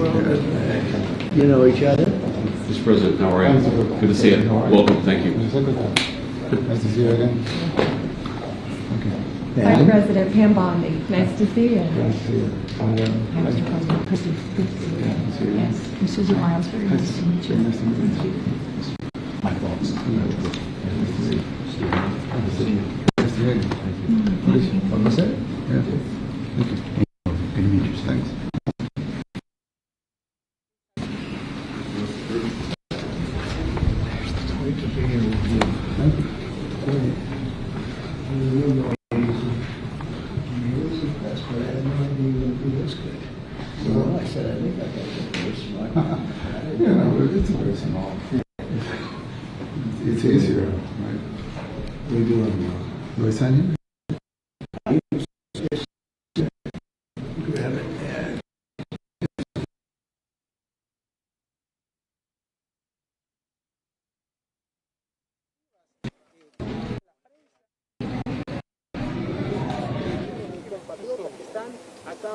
You know each other? Mr. President, how are you? Good to see you. Welcome. Thank you. Nice to see you again. Okay. Vice President Pam Bondi, nice to see you. Nice to see you. Mr. President, good to see you. Yes. Mrs. Lyons, very nice to meet you. Nice to meet you. My thoughts. Nice to see you. Nice to hear you. What was it? Yeah. Thank you. Good to meet you. Thanks. Yeah, no, it's very small. It's easier, right? What are you doing now? Do I sign in?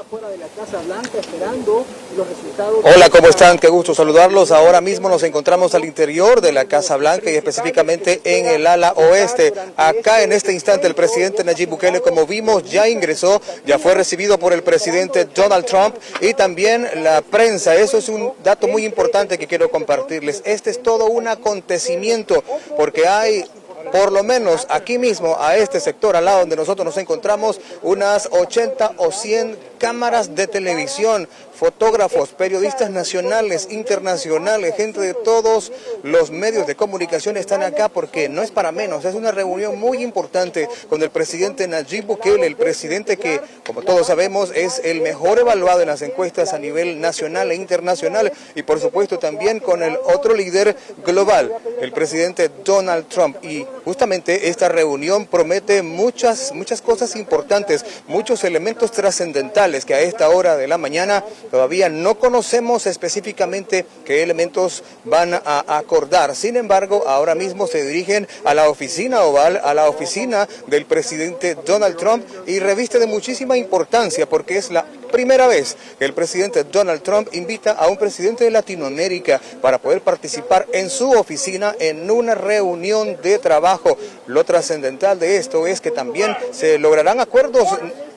Fuera de la Casa Blanca esperando los resultados. Hola, ¿cómo están? Qué gusto saludarlos. Ahora mismo nos encontramos al interior de la Casa Blanca y específicamente en el ala oeste. Acá en este instante el presidente Nayib Bukele, como vimos, ya ingresó, ya fue recibido por el presidente Donald Trump y también la prensa. Eso es un dato muy importante que quiero compartirles. Este es todo un acontecimiento porque hay, por lo menos aquí mismo, a este sector, al lado donde nosotros nos encontramos, unas 80 o 100 cámaras de televisión, fotógrafos, periodistas nacionales, internacionales, gente de todos los medios de comunicación están acá porque no es para menos, es una reunión muy importante con el presidente Nayib Bukele, el presidente que, como todos sabemos, es el mejor evaluado en las encuestas a nivel nacional e internacional, y por supuesto también con el otro líder global, el presidente Donald Trump. Y justamente esta reunión promete muchas cosas importantes, muchos elementos trascendentales que a esta hora de la mañana todavía no conocemos específicamente qué elementos van a acordar. Sin embargo, ahora mismo se dirigen a la oficina oval, a la oficina del presidente Donald Trump, y reviste de muchísima importancia porque es la primera vez que el presidente Donald Trump invita a un presidente de Latinoamérica para poder participar en su oficina en una reunión de trabajo. Lo trascendental de esto es que también se lograrán acuerdos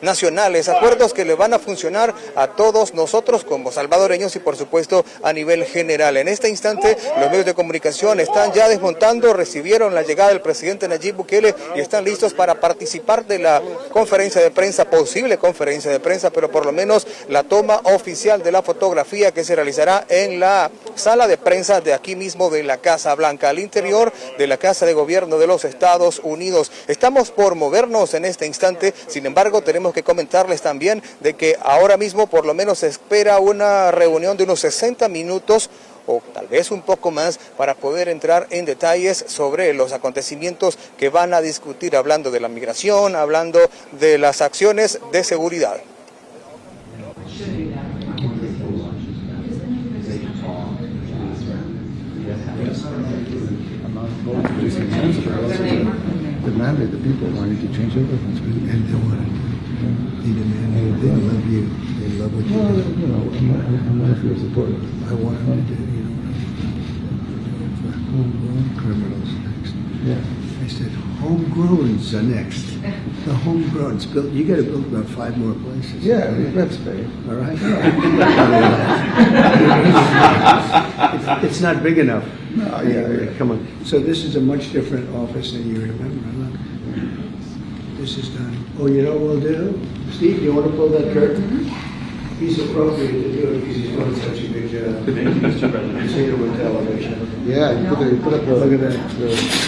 nacionales, acuerdos que le van a funcionar a todos nosotros como salvadoreños y por supuesto a nivel general. En este instante los medios de comunicación están ya desmontando, recibieron la llegada del presidente Nayib Bukele y están listos para participar de la conferencia de prensa, posible conferencia de prensa, pero por lo menos la toma oficial de la fotografía que se realizará en la sala de prensa de aquí mismo de la Casa Blanca, al interior de la Casa de Gobierno de los Estados Unidos. Estamos por movernos en este instante, sin embargo tenemos que comentarles también de que ahora mismo por lo menos se espera una reunión de unos 60 minutos o tal vez un poco más para poder entrar en detalles sobre los acontecimientos que van a discutir, hablando de la migración, hablando de las acciones de seguridad. Demanded the people wanted to change everything, and they wanted. They demanded. They love you. They love what you do. You know, I'm not your supporter. I want them to do. You know, for homegrown criminals next. Yeah. I said homegrowns are next. The homegrown's built. You got to build about 5 more places. Yeah, that's big. All right. It's not big enough. No, yeah. Come on. So this is a much different office than you remember. Look. This is done. Oh, you know what we'll do? Steve, you want to pull that curtain? He's appropriate to do it because he's doing such a good job. Thank you, Mr. President. You see it with television. Yeah, you put up the. Look at that.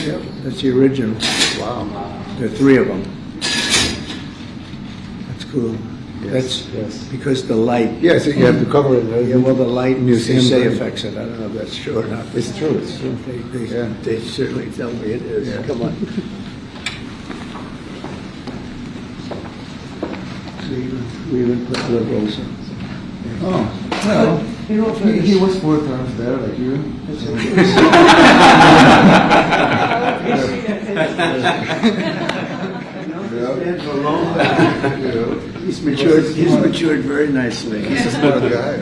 Yep, that's the original. Wow. There are 3 of them. That's cool. Yes, That's because the light. Yeah, so you have to cover it. Right? Yeah, well, the light Museum say burn. affects it. I don't know if that's true or not. It's true. It's true. They certainly tell me it is. Yeah. Come on. See, we even put liberals in. Oh, well, he was 4 times there, like you. That's Yeah. Stand for long. Yeah. He's matured very nicely. He's a smart guy.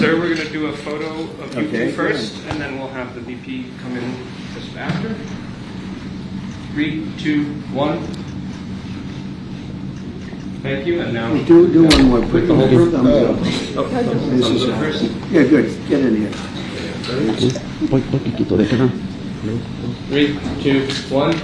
Sir, we're going to do a photo of you Okay. two first, and then we'll have the VP come in just after. 3, 2, 1. Thank you, and now... Do one more. Put the whole thumb up. This is first. Yeah, good. Get in here. 3, 2, 1.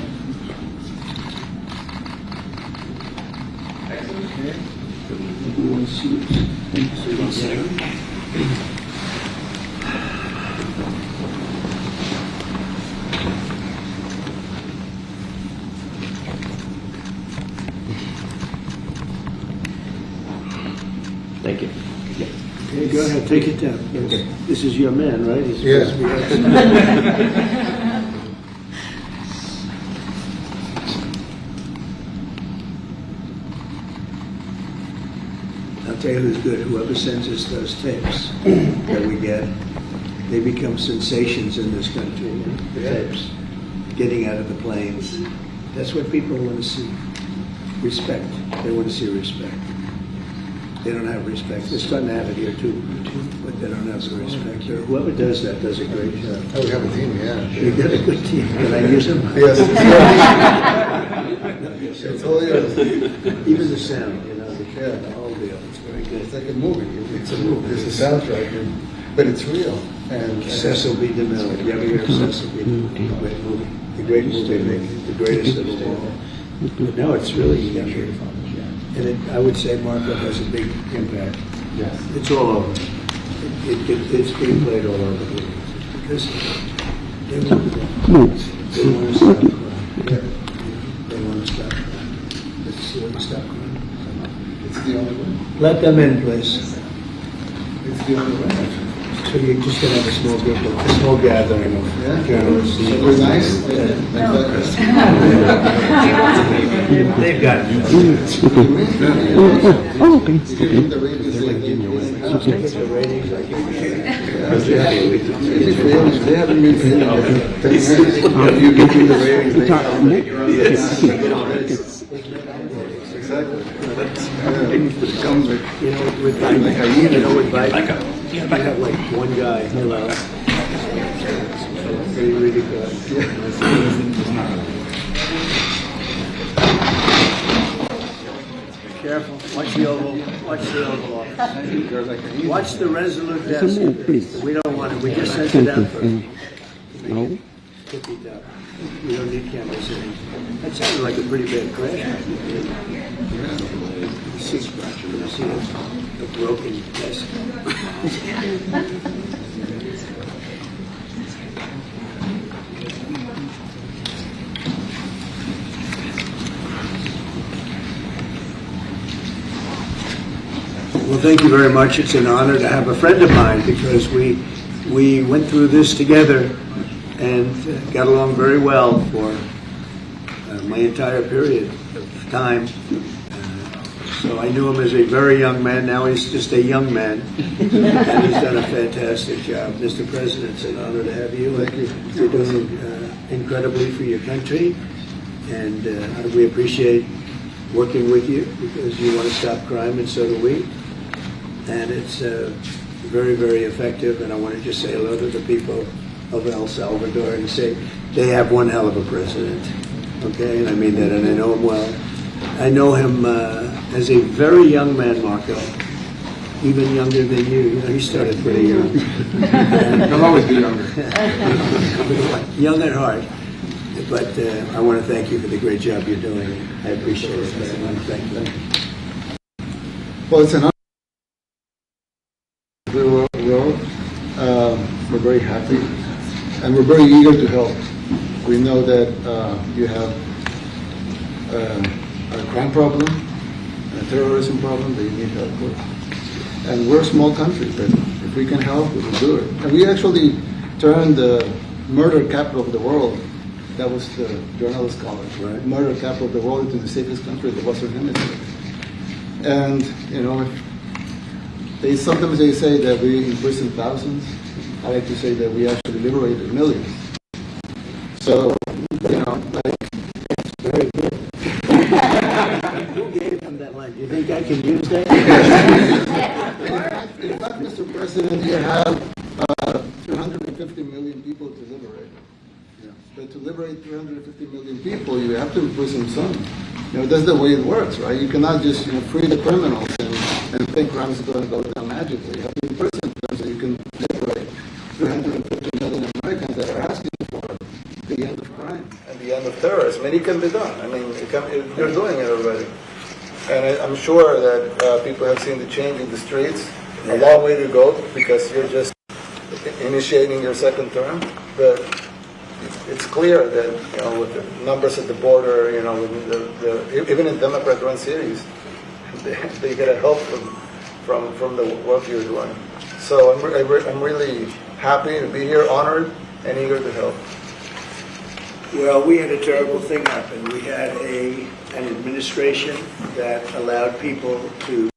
Thank you. Okay, go ahead. Take it down. This is your man, right? He's Yeah. supposed to be I'll tell you who's good. Whoever sends us those tapes that we get, they become sensations in this country. The tapes, getting out of the planes. That's what people want to see. Respect. They want to see respect. They don't have respect. They're starting to have it here too, but they don't have the respect. Whoever does that does a great job. Oh, we have a team, yeah. You got a good team. Can I use them? Yes. It's all yours. Even the sound, you know, Yeah. the whole deal. It's very It's good. like a movie. It's a movie. It's a soundtrack, but it's real. And Cecil B. DeMille. You ever hear of Cecil B. DeMille? Great movie. The great movie, the greatest of them all. But no, it's really, and I would say markup has a big impact. yes. It's all over. It's being played all over the place. Because they want to stop crime. They want to stop crime. Let's see what stop crime. It's the only way. Let them in, please. It's the only way. So you're just going to have a small group, a small gathering of Yeah. journalists. Super nice. They've got it. Oh, okay. The ratings like The ratings, I can they haven't been saying it. You give me the ratings. Exactly. You know, with Biden, with Biden, you have like one guy, hello. Really, really good. Careful, watch the Oval Office. Watch the Resolute desk. We don't want it, we just sent it down first. No. Put it down. We don't need cameras in. That sounded like a pretty bad crash. See, you see a broken desk. Well, thank you very much. It's an honor to have a friend of mine because we went through this together and got along very well for my entire period of time. So I knew him as a very young man. Now he's just a young man, and he's done a fantastic job. Mr. President, it's an honor to have you. You're doing incredibly for your country, and we appreciate working with you because you want to stop crime, and so do we. And it's very, very effective. And I want to just say hello to the people of El Salvador and say they have one hell of a president. Okay, and I mean that, and I know him well. I know him as a very young man, Marco, even younger than you. You know, he started pretty young. He'll always be younger. Young at heart. But I want to thank you for the great job you're doing. I appreciate it very much. Thank you. Well, it's an honor. We're very happy, and we're very eager to help. We know that you have a crime problem, a terrorism problem that you need help with. And we're a small country, but if we can help, we will do it. And we actually turned the murder capital of the world, that was the journalist college, right? Murder capital of the world, into the safest country in the Western Hemisphere. And, you know, sometimes they say that we imprisoned thousands. I like to say that we actually liberated millions. So, you know, like, It's very good. Who gave him that line. Do you think I can use that? In fact, Mr. President, you have 350 million people to liberate. Yeah. But to liberate 350 million people, you have to imprison some. That's the way it works, right? You cannot just free the criminals and think crime is going to go down magically. You have to imprison them so you can liberate 350 million Americans that are asking for the end of crime and the end of terrorism. And it can be done. I mean, you're doing it already. And I'm sure that people have seen the change in the streets. A long way to go because you're just initiating your second term. But it's clear that with the numbers at the border, even in Democrat-run cities, they get a help from the work you're doing. So I'm really happy to be here, honored, and eager to help. Well, we had a terrible thing happen. We had an administration that allowed people to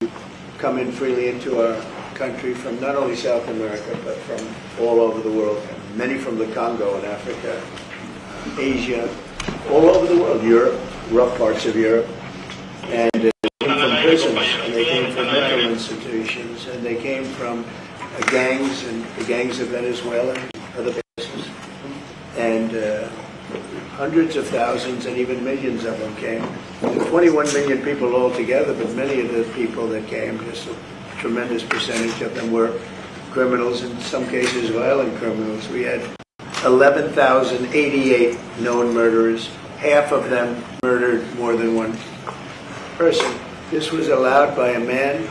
come in freely into our country from not only South America, but from all over the world. Many from the Congo in Africa, Asia, all over the world, Europe, rough parts of Europe. And they came from prisons, and they came from mental institutions, and they came from gangs, and the gangs of Venezuela and other places. And hundreds of thousands and even millions of them came. 21 million people altogether, but many of the people that came, just a tremendous percentage of them were criminals, in some cases violent criminals. We had 11,088 known murderers. Half of them murdered more than one person. This was allowed by a man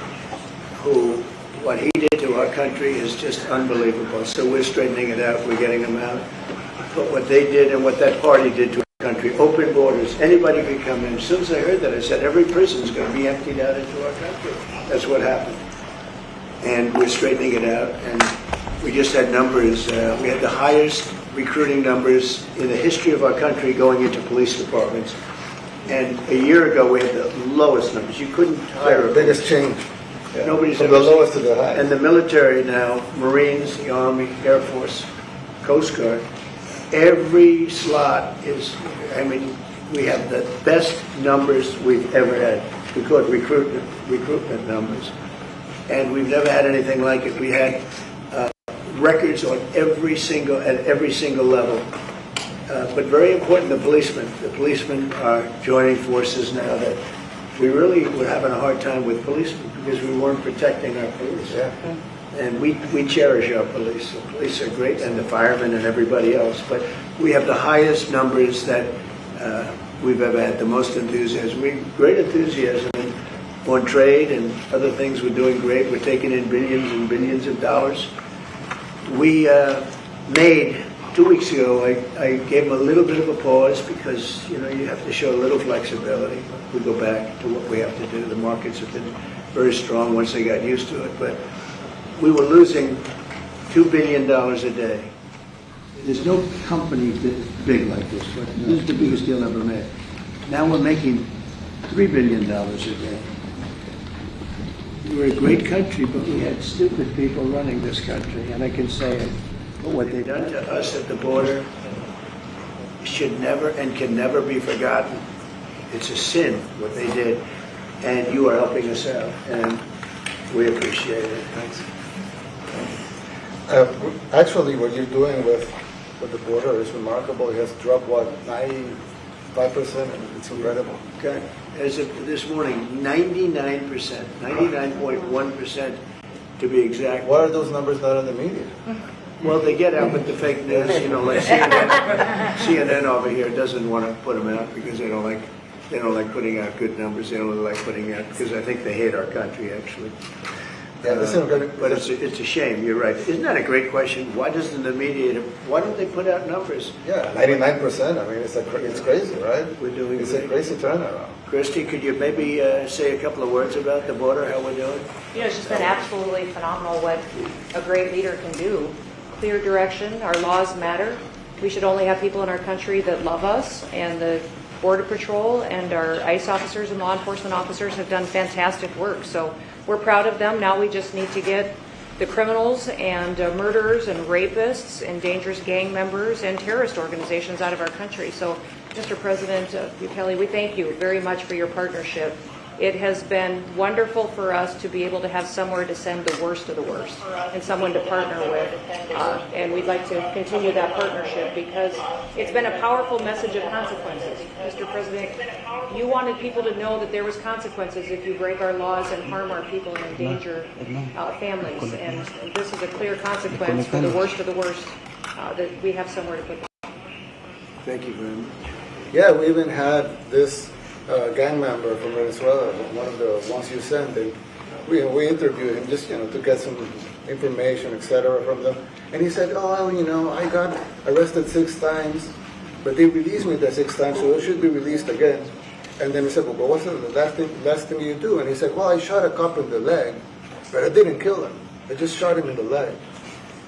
who, what he did to our country is just unbelievable. So we're straightening it out, we're getting them out. But what they did and what that party did to our country, open borders, anybody could come in. As soon as I heard that, I said, every prison is going to be emptied out into our country. That's what happened. And we're straightening it out, and we just had numbers. We had the highest recruiting numbers in the history of our country going into police departments. And a year ago, we had the lowest numbers. You couldn't hire The biggest change. Yeah. Nobody's From ever the lowest to the highest. And the military now, Marines, the Army, Air Force, Coast Guard, every slot is, we have the best numbers we've ever had. We call it recruitment numbers. And we've never had anything like it. We had records on at every single level. But very important, the policemen. The policemen are joining forces now that we really were having a hard time with policemen because we weren't protecting our police. Yeah. And we cherish our police. The police are great, and the firemen and everybody else. But we have the highest numbers that we've ever had, the most enthusiasm. Great enthusiasm on trade and other things. We're doing great. We're taking in billions and billions of dollars. We made, 2 weeks ago, I gave them a little bit of a pause because, you have to show a little flexibility. We go back to what we have to do. The markets have been very strong once they got used to it. But we were losing $2 billion a day. There's no company big like this. This is the biggest deal ever made. Now we're making $3 billion a day. We're a great country, but we had stupid people running this country, and I can say it. But what they've done to us at the border should never and can never be forgotten. It's a sin, what they did, and you are helping us out, and we appreciate it. Thanks. Actually, what you're doing with the border is remarkable. It has dropped, 95%? It's incredible. Okay. As of this morning, 99%, 99.1% to be exact. Why are those numbers not in the media? Well, they get out with the fake news, like CNN over here doesn't want to put them out because they don't like putting out good numbers. They don't like putting out because I think they hate our country actually. Yeah, but it's a shame. You're right. Isn't that a great question? Why doesn't the media? Why don't they put out numbers? Yeah, 99%. I mean, it's crazy, right? We're doing. It's a crazy turnaround. Christy, could you maybe say a couple of words about the border? How we're doing? It's just been absolutely phenomenal what a great leader can do. Clear direction. Our laws matter. We should only have people in our country that love us, and the Border Patrol and our ICE officers and law enforcement officers have done fantastic work. So we're proud of them. Now we just need to get the criminals and murderers and rapists and dangerous gang members and terrorist organizations out of our country. So, Mr. President Bukele, we thank you very much for your partnership It has been wonderful for us to be able to have somewhere to send the worst of the worst and someone to partner with. And we'd like to continue that partnership because it's been a powerful message of consequences. Mr. President, you wanted people to know that there was consequences if you break our laws and harm our people and endanger families. And this is a clear consequence for the worst of the worst that we have somewhere to put them. Thank you very much. Yeah, we even had this gang member from Venezuela, one of the ones you sent, and we interviewed him just, to get some information, etc. from them. And he said, oh, I got arrested 6 times, but they released me the 6th time, so I should be released again. And then he said, well, what's the last thing you do? And he said, well, I shot a cop in the leg, but I didn't kill him. I just shot him in the leg.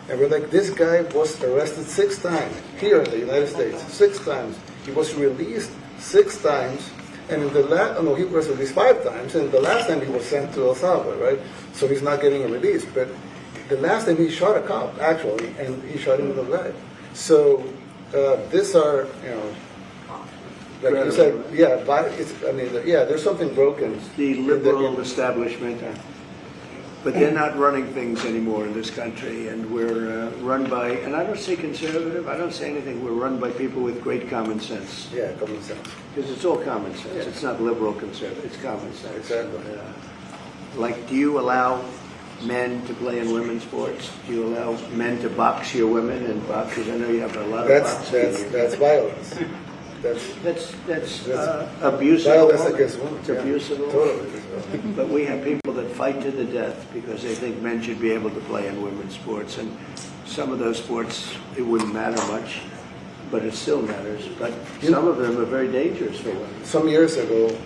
And we're like, this guy was arrested 6 times here in the United States, 6 times. He was released 6 times. And in the he was released 5 times, and the last time he was sent to El Salvador, right? So he's not getting a release. But the last time he shot a cop, actually, and he shot him in the leg. So these are, like you said, there's something broken. The liberal establishment, but they're not running things anymore in this country, and we're run by, and I don't say conservative, I don't say anything, we're run by people with great common sense. Yeah, common sense. Because it's all common sense. Yeah. It's not liberal conservative, it's common sense. Exactly. Like, do you allow men to play in women's sports? Do you allow men to box your women and box? Because I know you have a lot of boxing. That's violence. That's abuse of violence women. against women. It's abuse of Totally. But we have people that fight to the death because they think men should be able to play in women's sports. And some of those sports, it wouldn't matter much, but it still matters. But some of them are very dangerous for women. Some years ago,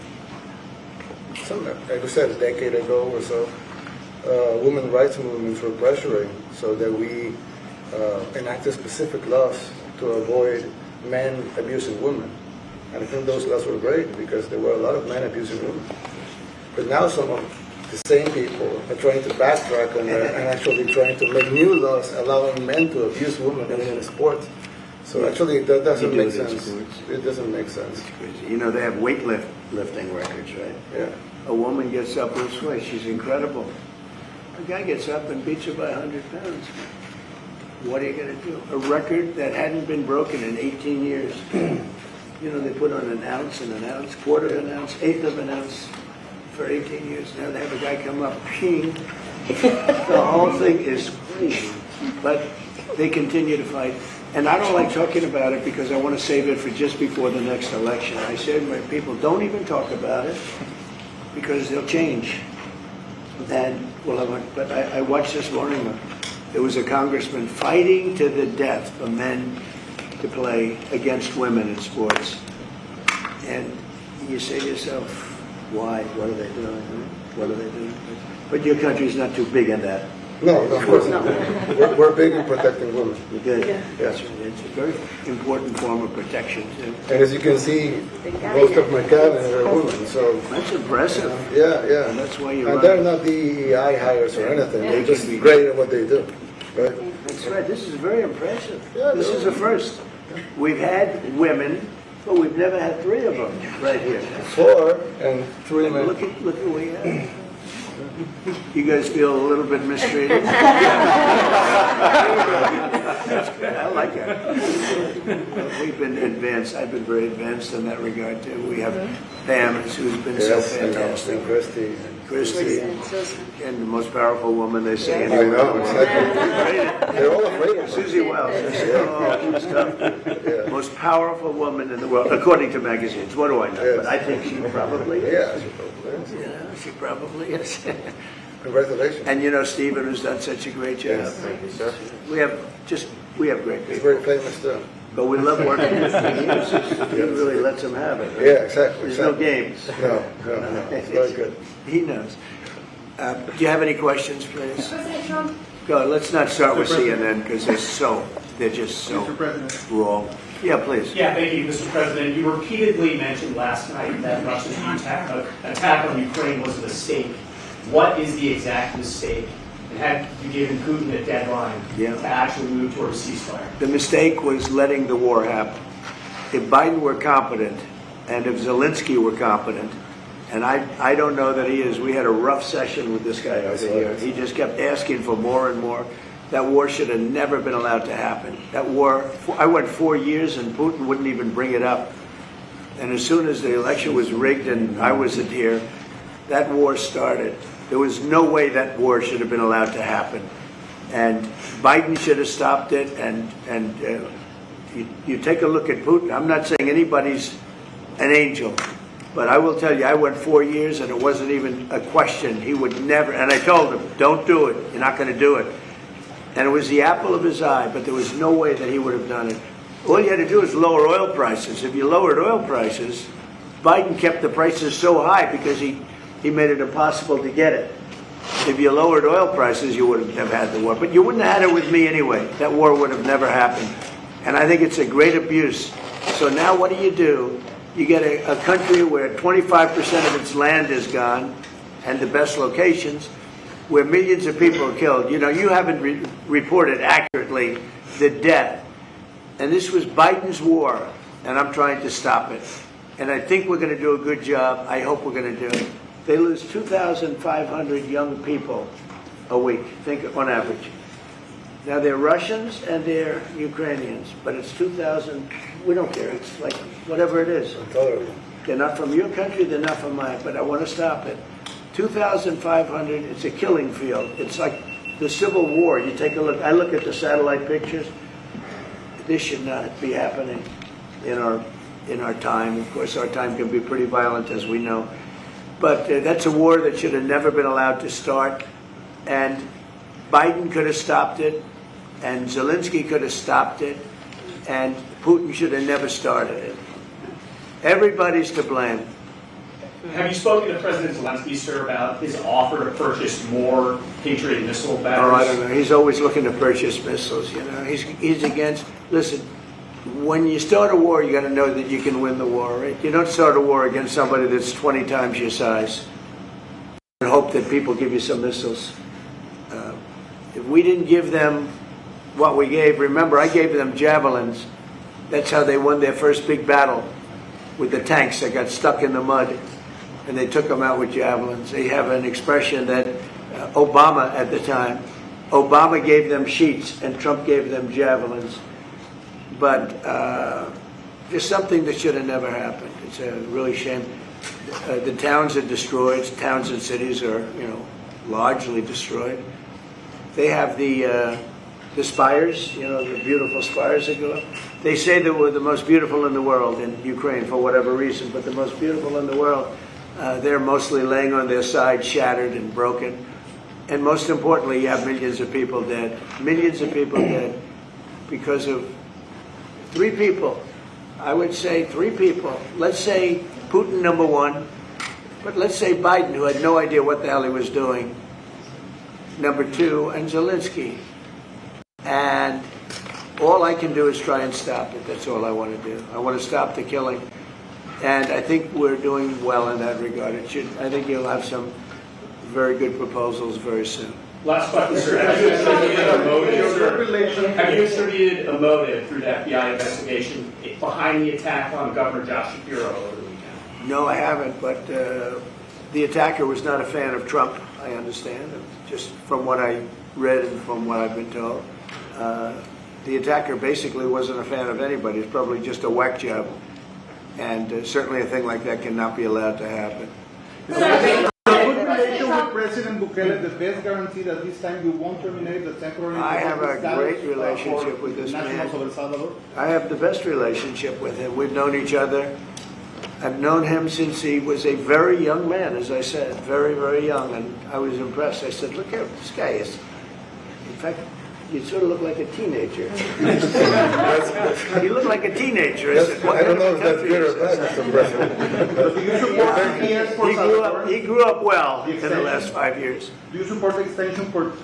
I said a decade ago or so, women rights movements were pressuring so that we enacted specific laws to avoid men abusing women. And I think those laws were great because there were a lot of men abusing women. But now some of the same people are trying to backtrack on that and actually trying to make new laws allowing men to abuse women in sports. So actually that doesn't make sense. It doesn't make sense. It's crazy. They have weightlifting records, right? Yeah. A woman gets up this way, she's incredible. A guy gets up and beats her by 100 pounds. What are you going to do? A record that hadn't been broken in 18 years. They put on an ounce, quarter of an ounce, eighth of an ounce for 18 years. Now they have a guy come up, ping. The whole thing is crazy. But they continue to fight. And I don't like talking about it because I want to save it for just before the next election. I say to my people, don't even talk about it because they'll change. And but I watched this morning. There was a congressman fighting to the death for men to play against women in sports. And you say to yourself, why? What are they doing? What are they doing? But your country's not too big in that. No, of course not. We're big in protecting women. Good. Yeah. It's a very important form of protection, too. And as you can see, most of my cabinet are women, so... That's impressive. Yeah. And that's why you And they're not DEI hires or anything. They're just great at what they do. Right? That's right. This is very impressive. Yeah, This is a first. We've had women, but we've never had 3 of them right here. 4 and 3 men. Look at who we have. You guys feel a little bit mistreated? That's good. I like it. We've been advanced. I've been very advanced in that regard, too. We have Pam, who's been so fantastic. And Christy. And the most powerful woman, they say. I know, exactly. They're all afraid of her. Susie Wells. Who's tough. Most powerful woman in the world, according to magazines. What do I know? Yes. But I think she probably is. Yeah, she probably is. Yeah, she probably is. Congratulations. And Stephen, who's done such a great job. Yes. We have great He's people. very famous too. But we love working with him. He really lets them have it. Right? Yeah, exactly. There's no games. No. It's very good. He knows. Do you have any questions, please? President Trump. Go. Let's not start with CNN because they're just so wrong. Yeah, please. Yeah, thank you, Mr. President. You repeatedly mentioned last night that Russia's attack on Ukraine was a mistake. What is the exact mistake? And had you given Putin a deadline to actually move toward a ceasefire? The mistake was letting the war happen. If Biden were competent, and if Zelensky were competent, And I don't know that he is. We had a rough session with this guy over here. He just kept asking for more and more. That war should have never been allowed to happen. That war, I went 4 years and Putin wouldn't even bring it up. And as soon as the election was rigged and I wasn't here, that war started. There was no way that war should have been allowed to happen. And Biden should have stopped it. And you take a look at Putin. I'm not saying anybody's an angel. But I will tell you, I went 4 years and it wasn't even a question. He would never, and I told him, don't do it. You're not going to do it. And it was the apple of his eye, but there was no way that he would have done it. All you had to do is lower oil prices. If you lowered oil prices, Biden kept the prices so high because he made it impossible to get it. If you lowered oil prices, you wouldn't have had the war. But you wouldn't have had it with me anyway. That war would have never happened. And I think it's a great abuse. So now what do? You get a country where 25% of its land is gone, and the best locations, where millions of people are killed. You know, you haven't reported accurately the death. And this was Biden's war, and I'm trying to stop it. And I think we're going to do a good job. I hope we're going to do it. They lose 2,500 young people a week, think on average. Now, they're Russians and they're Ukrainians, but it's 2,000. We don't care. It's like whatever it is. They're not from your country. They're not from mine, but I want to stop it. 2,500. It's a killing field. It's like the Civil War. You take a look. I look at the satellite pictures. This should not be happening in our time. Of course, our time can be pretty violent, as we know. But that's a war that should have never been allowed to start. And Biden could have stopped it, and Zelensky could have stopped it, and Putin should have never started it. Everybody's to blame. Have you spoken to President Zelensky, sir, about his offer to purchase more Patriot missile batteries? Oh, I don't know. He's always looking to purchase missiles. You know, he's against. Listen, when you start a war, you got to know that you can win the war. Right? You don't start a war against somebody that's 20 times your size and hope that people give you some missiles. If we didn't give them what we gave, remember, I gave them javelins. That's how they won their first big battle with the tanks that got stuck in the mud, and they took them out with javelins. They have an expression that Obama at the time, Obama gave them sheets and Trump gave them javelins. But there's something that should have never happened. It's a really shame. The towns are destroyed. Towns and cities are, largely destroyed. They have the spires, the beautiful spires that go up. They say that we're the most beautiful in the world in Ukraine for whatever reason, but the most beautiful in the world, they're mostly laying on their side, shattered and broken. And most importantly, you have millions of people dead. Millions of people dead because of 3 people. I would say 3 people. Let's say Putin, number 1, but let's say Biden, who had no idea what the hell he was doing, number 2, and Zelensky. And all I can do is try and stop it. That's all I want to do. I want to stop the killing. And I think we're doing well in that regard. I think you'll have some very good proposals very soon. Last question, sir. Have you attributed a motive, sir? Have you attributed a motive through the FBI investigation behind the attack on Governor Josh Shapiro over the weekend? No, I haven't, but the attacker was not a fan of Trump, I understand, just from what I read and from what I've been told. The attacker basically wasn't a fan of anybody. It's probably just a whack job. And certainly a thing like that cannot be allowed to happen. Good relation with President Bukele, the best guarantee that this time you won't terminate the temporary. I have a great relationship with this man. I have the best relationship with him. We've known each other. I've known him since he was a very young man, as I said, very, very young, and I was impressed. I said, look at this guy is. In fact, you sort of look like a teenager. You look like a teenager. I said, I don't know if that's good or bad, Mr. President. He grew up well in the last 5 years. Do you support the extension for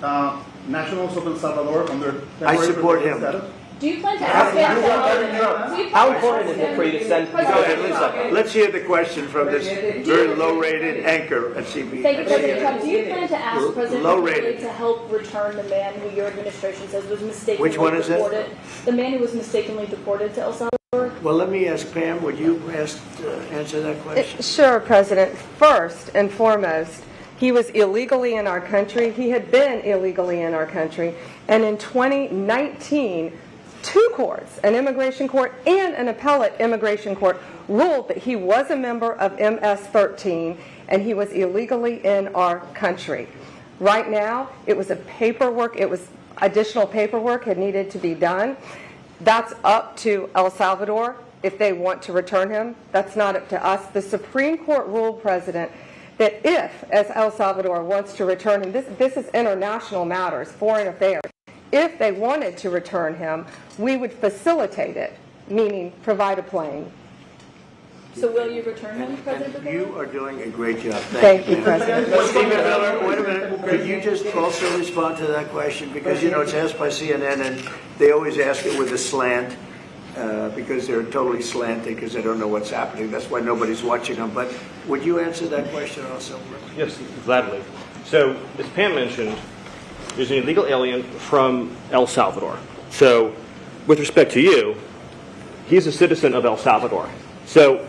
nationals of El Salvador under I support him. status? Do you plan to ask him? How important is it for you to send people? Go ahead, let's hear the question from this very low-rated anchor at CB. Thank you, President Trump. Do you plan to ask President Low-rated. Bukele to help return the man who your administration says was mistakenly Which one is it? deported? The man who was mistakenly deported to El Salvador? Well, let me ask Pam, would you answer that question? Sure, President. First and foremost, he was illegally in our country. He had been illegally in our country. And in 2019, two courts, an immigration court and an appellate immigration court, ruled that he was a member of MS-13 and he was illegally in our country. Right now, it was additional paperwork had needed to be done. That's up to El Salvador if they want to return him. That's not up to us. The Supreme Court ruled, President, that if, as El Salvador wants to return him, this is international matters, foreign affairs, if they wanted to return him, we would facilitate it, meaning provide a plane. So will you return him, President Bukele? You are doing a great job. Thank you, President. Stephen Miller, wait a minute. Could you just also respond to that question? Because, you know, it's asked by CNN, and they always ask it with a slant, because they're totally slanted, because they don't know what's happening. That's why nobody's watching them. But would you answer that question also? Yes, gladly. So, as Pam mentioned, there's an illegal alien from El Salvador. So, with respect to you, he's a citizen of El Salvador. So,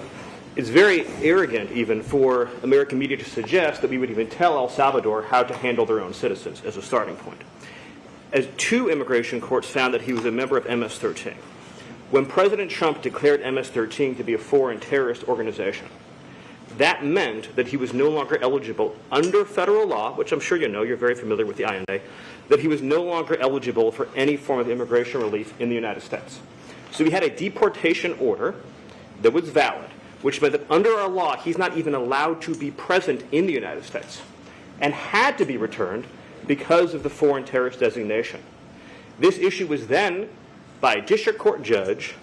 it's very arrogant even for American media to suggest that we would even tell El Salvador how to handle their own citizens as a starting point. As two immigration courts found that he was a member of MS-13. When President Trump declared MS-13 to be a foreign terrorist organization, that meant that he was no longer eligible under federal law, which I'm sure you know, you're very familiar with the INA, that he was no longer eligible for any form of immigration relief in the United States. So we had a deportation order that was valid, which meant that under our law, he's not even allowed to be present in the United States and had to be returned because of the foreign terrorist designation. This issue was then, by a district court judge,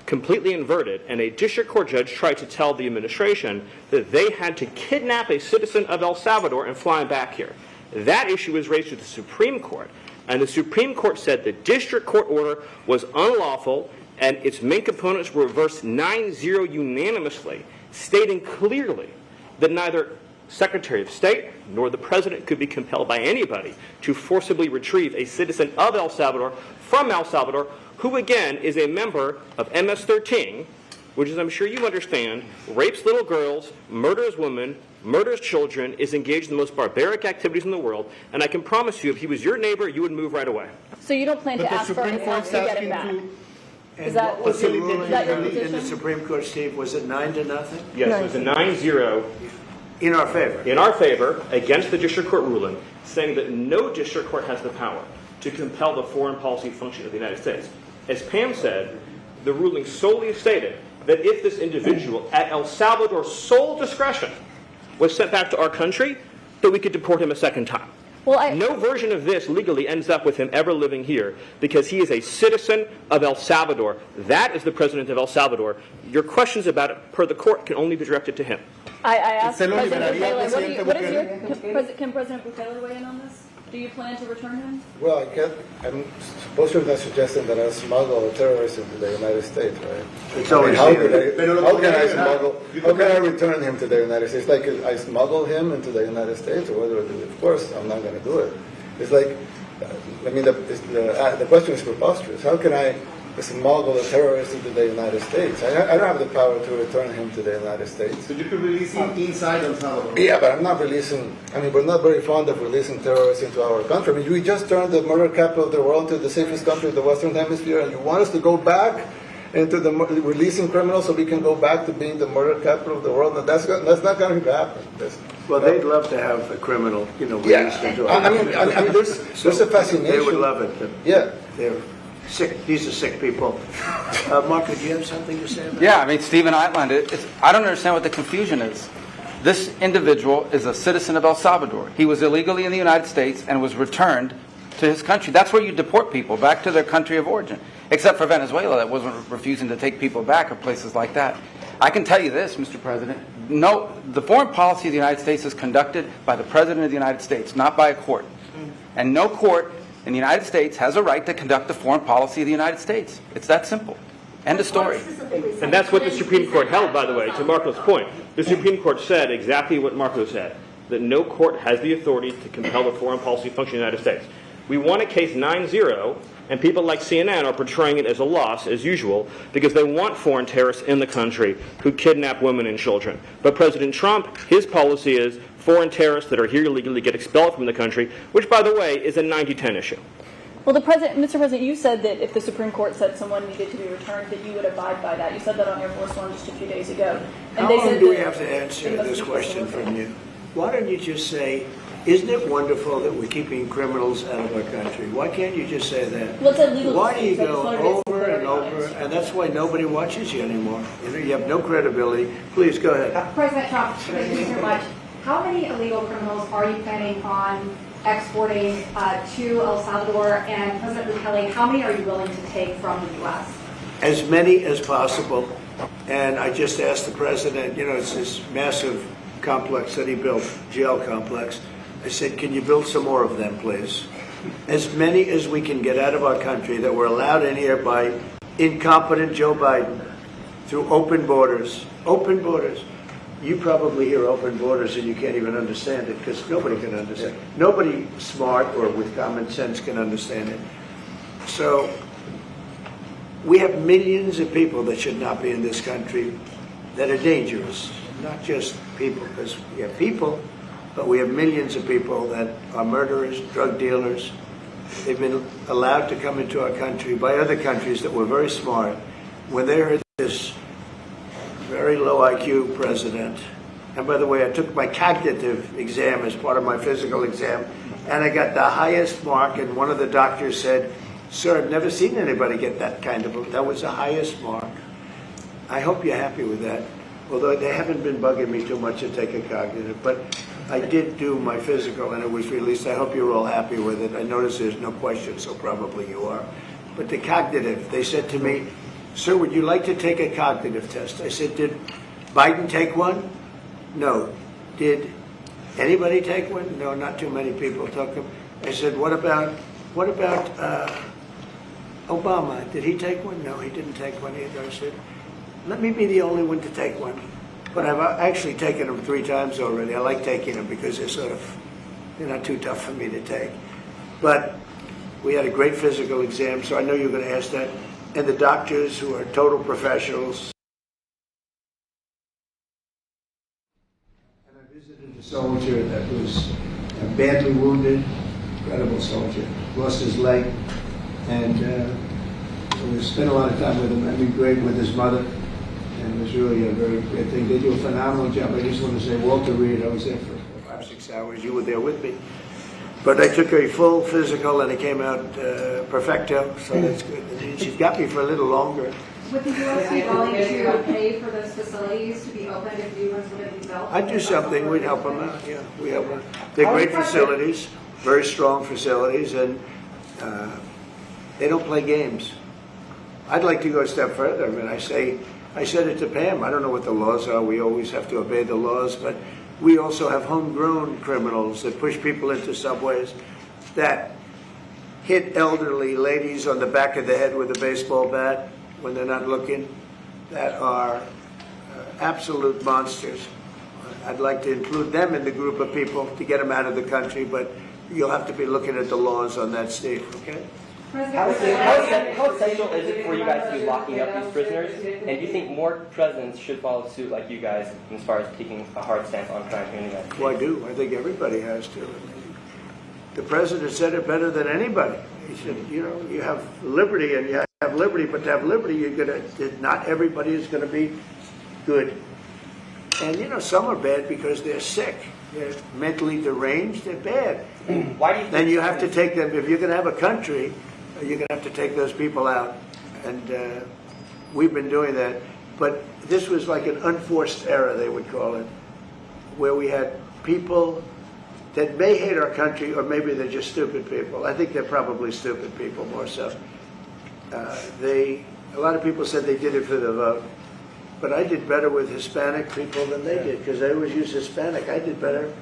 completely inverted, and a district court judge tried to tell the administration that they had to kidnap a citizen of El Salvador and fly him back here. That issue was raised to the Supreme Court, and the Supreme Court said the district court order was unlawful and its main components were reversed 9-0 unanimously, stating clearly that neither Secretary of State nor the President could be compelled by anybody to forcibly retrieve a citizen of El Salvador from El Salvador, who again is a member of MS-13, which, as I'm sure you understand, rapes little girls, murders women, murders children, is engaged in the most barbaric activities in the world, and I can promise you, if he was your neighbor, you would move right away. So you don't plan to ask for his help to get him back? And Is that- what was the ruling is that your in the position? Supreme Court, Steve? Was it 9-0? Yes, it was a 9-0 in our favor. In our favor, against the district court ruling, saying that no district court has the power to compel the foreign policy function of the United States. As Pam said, the ruling solely stated that if this individual, at El Salvador's sole discretion, was sent back to our country, that we could deport him a second time. Well, no version of this legally ends up with him ever living here because he is a citizen of El Salvador. That is the president of El Salvador. Your questions about it, per the court, can only be directed to him. I asked President Bukele, can President Bukele weigh in on this? Do you plan to return him? Well, I'm supposed to be suggesting that I smuggle a terrorist into the United States, right? It's always how can I return him to the United States? Like I smuggle him into the United States, or whether of course I'm not going to do it. It's like, I mean, the question is preposterous. How can I smuggle a terrorist into the United States? I don't have the power to return him to the United States. So you could release him inside El Salvador? Yeah, but I'm not releasing, I mean, we're not very fond of releasing terrorists into our country. I mean, we just turned the murder capital of the world to the safest country of the Western Hemisphere, and you want us to go back into the releasing criminals so we can go back to being the murder capital of the world? And that's not going to happen. Well, they'd love to have a criminal, released into our country. I mean, there's a fascination. They would love it. But yeah. They're sick. These are sick people. Marco, do you have something to say about that? Yeah, I mean, Stephen outlined it. I don't understand what the confusion is. This individual is a citizen of El Salvador. He was illegally in the United States and was returned to his country. That's where you deport people, back to their country of origin. Except for Venezuela, that wasn't refusing to take people back, or places like that. I can tell you this, Mr. President. No, the foreign policy of the United States is conducted by the President of the United States, not by a court. And no court in the United States has a right to conduct the foreign policy of the United States. It's that simple. End of story. And that's what the Supreme Court held, by the way, to Marco's point. The Supreme Court said exactly what Marco said, that no court has the authority to compel the foreign policy function of the United States. We won a case 9-0, and people like CNN are portraying it as a loss, as usual, because they want foreign terrorists in the country who kidnap women and children. But President Trump, his policy is foreign terrorists that are here illegally get expelled from the country, which, by the way, is a 90-10 issue. Well, Mr. President, you said that if the Supreme Court said someone needed to be returned, that you would abide by that. You said that on Air Force One just a few days ago. And How they long said do we that have to answer they must this be question listened from you? Why don't you just say, isn't it wonderful that we're keeping criminals out of our country? Why can't you just say that? Well, it's a legal Why do you dispute, so I go just wanted to over get and some over, clarity on it. and that's why nobody watches you anymore. You know, you have no credibility. Please, go ahead. President Trump, thank you so much. How many illegal criminals are you planning on exporting to El Salvador? And President Bukele, how many are you willing to take from the U.S.? As many as possible. And I just asked the president, you know, it's this massive complex that he built, jail complex. I said, can you build some more of them, please? As many as we can get out of our country that were allowed in here by incompetent Joe Biden through open borders. Open borders. You probably hear open borders and you can't even understand it because nobody can understand it. Nobody smart or with common sense can understand it. So we have millions of people that should not be in this country that are dangerous, not just people, because we have people, but we have millions of people that are murderers, drug dealers. They've been allowed to come into our country by other countries that were very smart. When they heard this very low IQ president, and by the way, I took my cognitive exam as part of my physical exam, and I got the highest mark, and one of the doctors said, sir, I've never seen anybody get that kind of, that was the highest mark. I hope you're happy with that, although they haven't been bugging me too much to take a cognitive, but I did do my physical and it was released. I hope you're all happy with it. I notice there's no question, so probably you are. But the cognitive, they said to me, sir, would you like to take a cognitive test? I said, did Biden take one? No. Did anybody take one? No, not too many people took them. I said, what about Obama? Did he take one? No, he didn't take one either. I said, let me be the only one to take one. But I've actually taken them 3 times already. I like taking them because they're not too tough for me to take. But we had a great physical exam, so I know you're going to ask that. And the doctors who are total professionals. And I visited a soldier that was badly wounded, incredible soldier, lost his leg, and we spent a lot of time with him. I mean, great with his mother. And it was really a very great thing. They do a phenomenal job. I just want to say, Walter Reed, I was there for 5 or 6 hours. You were there with me. But I took a full physical and it came out perfecto, so that's good. And she's got me for a little longer. Would the U.S. be willing to pay for those facilities to be opened if new ones would be built? I'd do something. We'd help them out. Yeah, we help them. They're great facilities, very strong facilities, and they don't play games. I'd like to go a step further. I mean, I said it to Pam. I don't know what the laws are. We always have to obey the laws, but we also have homegrown criminals that push people into subways, that hit elderly ladies on the back of the head with a baseball bat when they're not looking, that are absolute monsters. I'd like to include them in the group of people to get them out of the country, but you'll have to be looking at the laws on that, Steve, okay? How essential is it for you guys to be locking up these prisoners? And do you think more presidents should follow suit like you guys as far as taking a hard stance on crime here in the United States? Well, I do. I think everybody has to. The president said it better than anybody. He said, you know, you have liberty and you have liberty, but to have liberty, not everybody is going to be good. And, you know, some are bad because they're sick. They're mentally deranged. They're bad. Why do you think then you have to take them, if you're going to have a country, you're going to have to take those people out. And we've been doing that. But this was like an unforced error, they would call it, where we had people that may hate our country, or maybe they're just stupid people. I think they're probably stupid people more so. A lot of people said they did it for the vote. But I did better with Hispanic people than they did, because they always use Hispanic. I did better.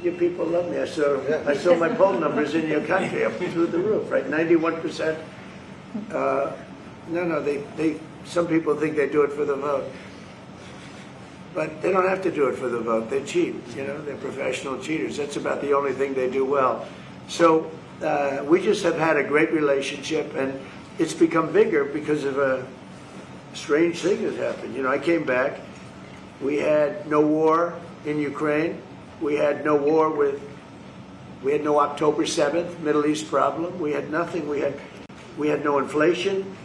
You people love me. I saw my poll numbers in your country up through the roof, right? 91%. Some people think they do it for the vote. But they don't have to do it for the vote. They cheat, you know. They're professional cheaters. That's about the only thing they do well. So we just have had a great relationship, and it's become bigger because of a strange thing that happened. You know, I came back. We had no war in Ukraine. We had no war we had no October 7th Middle East problem. We had nothing. We had no inflation.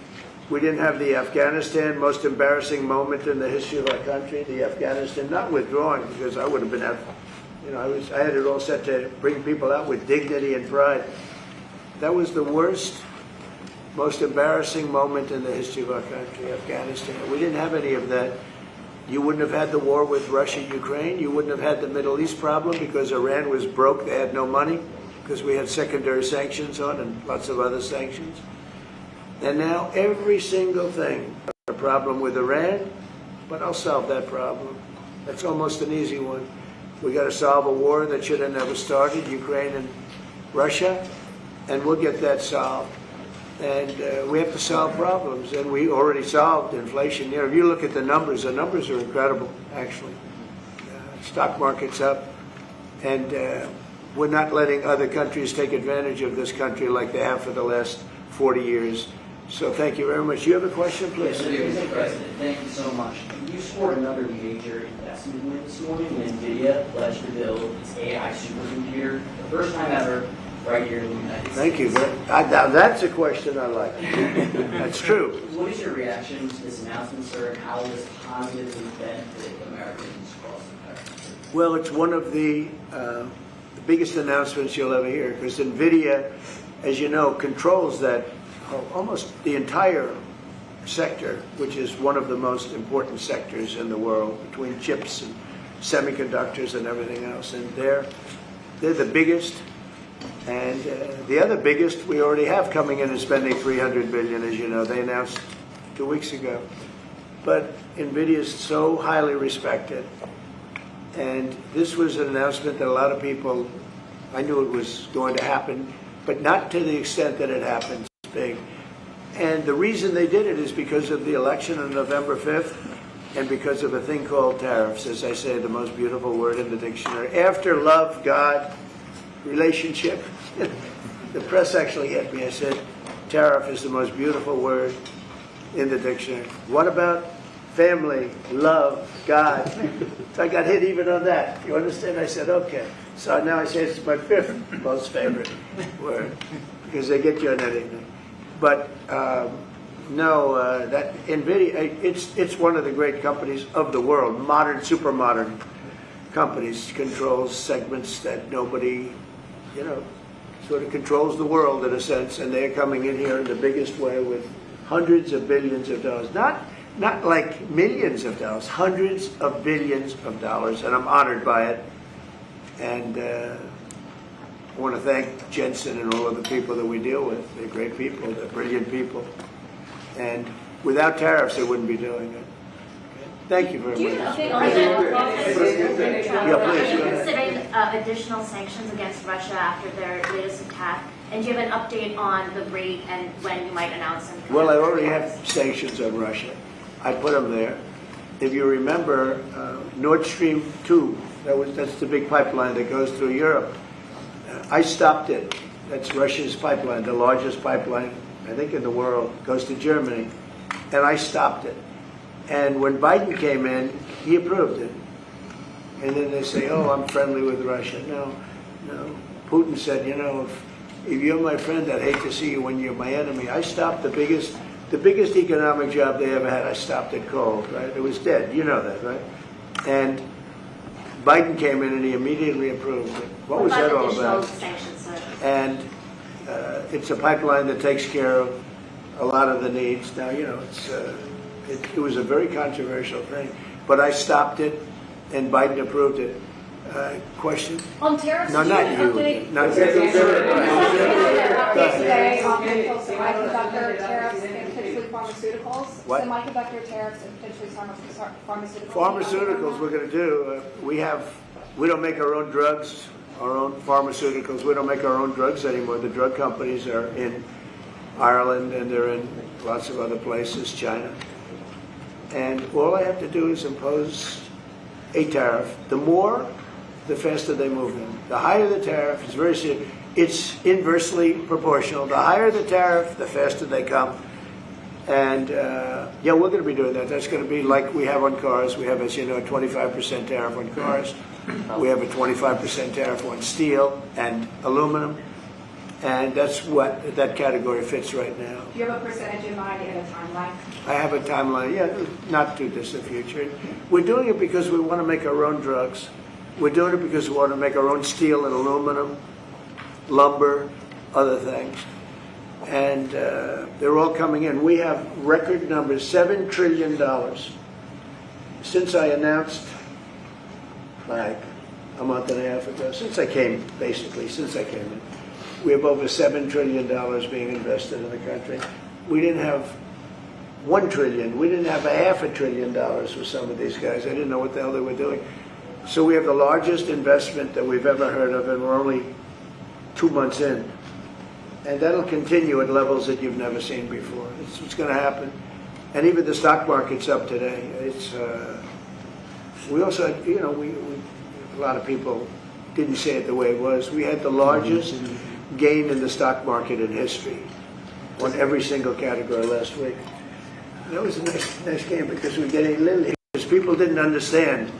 We didn't have the Afghanistan most embarrassing moment in the history of our country. The Afghanistan not withdrawing, because I would have been, you know, I had it all set to bring people out with dignity and pride. That was the worst, most embarrassing moment in the history of our country, Afghanistan. We didn't have any of that. You wouldn't have had the war with Russia, Ukraine. You wouldn't have had the Middle East problem because Iran was broke. They had no money because we had secondary sanctions on and lots of other sanctions. And now every single thing, a problem with Iran, but I'll solve that problem. That's almost an easy one. We got to solve a war that should have never started, Ukraine and Russia, and we'll get that solved. And we have to solve problems, and we already solved inflation. You know, if you look at the numbers are incredible, actually. Stock market's up, and we're not letting other countries take advantage of this country like they have for the last 40 years. So thank you very much. You have a question, please? Yes, Mr. President, thank you so much. You scored another major investment win this morning when Nvidia pledged to build its AI supercomputer, the first time ever, right here in the United States. Thank you. Now that's a question I like. That's true. What is your reaction to this announcement, sir, and how will this positively benefit Americans across the country? Well, it's one of the biggest announcements you'll ever hear, because Nvidia, as you know, controls that almost the entire sector, which is one of the most important sectors in the world, between chips and semiconductors and everything else. And they're the biggest. And the other biggest we already have coming in and spending $300 billion, as you know. They announced 2 weeks ago. But Nvidia is so highly respected. And this was an announcement that a lot of people, I knew it was going to happen, but not to the extent that it happened. Big. And the reason they did it is because of the election on November 5th and because of a thing called tariffs, as I say, the most beautiful word in the dictionary. After love, God, relationship. The press actually hit me. I said, tariff is the most beautiful word in the dictionary. What about family, love, God? So I got hit even on that. You understand? I said, okay. So now I say it's my fifth most favorite word because they get you on anything. But no, that Nvidia, it's one of the great companies of the world. Modern, super modern companies, controls segments that nobody, you know, sort of controls the world in a sense, and they're coming in here in the biggest way with hundreds of billions of dollars. Not like millions of dollars, hundreds of billions of dollars, and I'm honored by it. And I want to thank Jensen and all of the people that we deal with. They're great people, they're brilliant people. And without tariffs, they wouldn't be doing it. Thank you very much. Considering additional sanctions against Russia after their latest attack, and do you have an update on the rate and when you might announce them? Well, I already have sanctions on Russia. I put them there. If you remember, Nord Stream 2, that's the big pipeline that goes through Europe. I stopped it. That's Russia's pipeline, the largest pipeline, I think, in the world. Goes to Germany. And I stopped it. And when Biden came in, he approved it. And then they say, oh, I'm friendly with Russia. No. Putin said, you know, if you're my friend, I'd hate to see you when you're my enemy. I stopped the biggest economic job they ever had. I stopped it cold, right? It was dead. You know that, right? And Biden came in and he immediately approved it. What was that all about? Sanctions, sir? And it's a pipeline that takes care of a lot of the needs. Now, you know, it was a very controversial thing, but I stopped it, and Biden approved it. Question? On tariffs? No, not you. Not Today on semiconductor tariffs and potentially pharmaceuticals. What? Semiconductor tariffs and potentially pharmaceuticals. Pharmaceuticals we're going to do. We don't make our own drugs, our own pharmaceuticals. We don't make our own drugs anymore. The drug companies are in Ireland and they're in lots of other places, China. And all I have to do is impose a tariff. The more, the faster they move in. The higher the tariff, it's very serious. it's inversely proportional. The higher the tariff, the faster they come. And yeah, we're going to be doing that. That's going to be like we have on cars. We have, as you know, a 25% tariff on cars. We have a 25% tariff on steel and aluminum. And that's what that category fits right now. Do you have a percentage in mind and a timeline? I have a timeline, yeah, not too distant future. We're doing it because we want to make our own drugs. We're doing it because we want to make our own steel and aluminum, lumber, other things. And they're all coming in. We have record numbers, $7 trillion. Since I announced, like a month and a half ago, since I came in, we have over $7 trillion being invested in the country. We didn't have $1 trillion. We didn't have $500 billion with some of these guys. I didn't know what the hell they were doing. So we have the largest investment that we've ever heard of, and we're only 2 months in. And that'll continue at levels that you've never seen before. It's what's going to happen. And even the stock market's up today. It's we also had, you know, a lot of people didn't say it the way it was. We had the largest gain in the stock market in history on every single category last week. That was a nice game because we're getting little because people didn't understand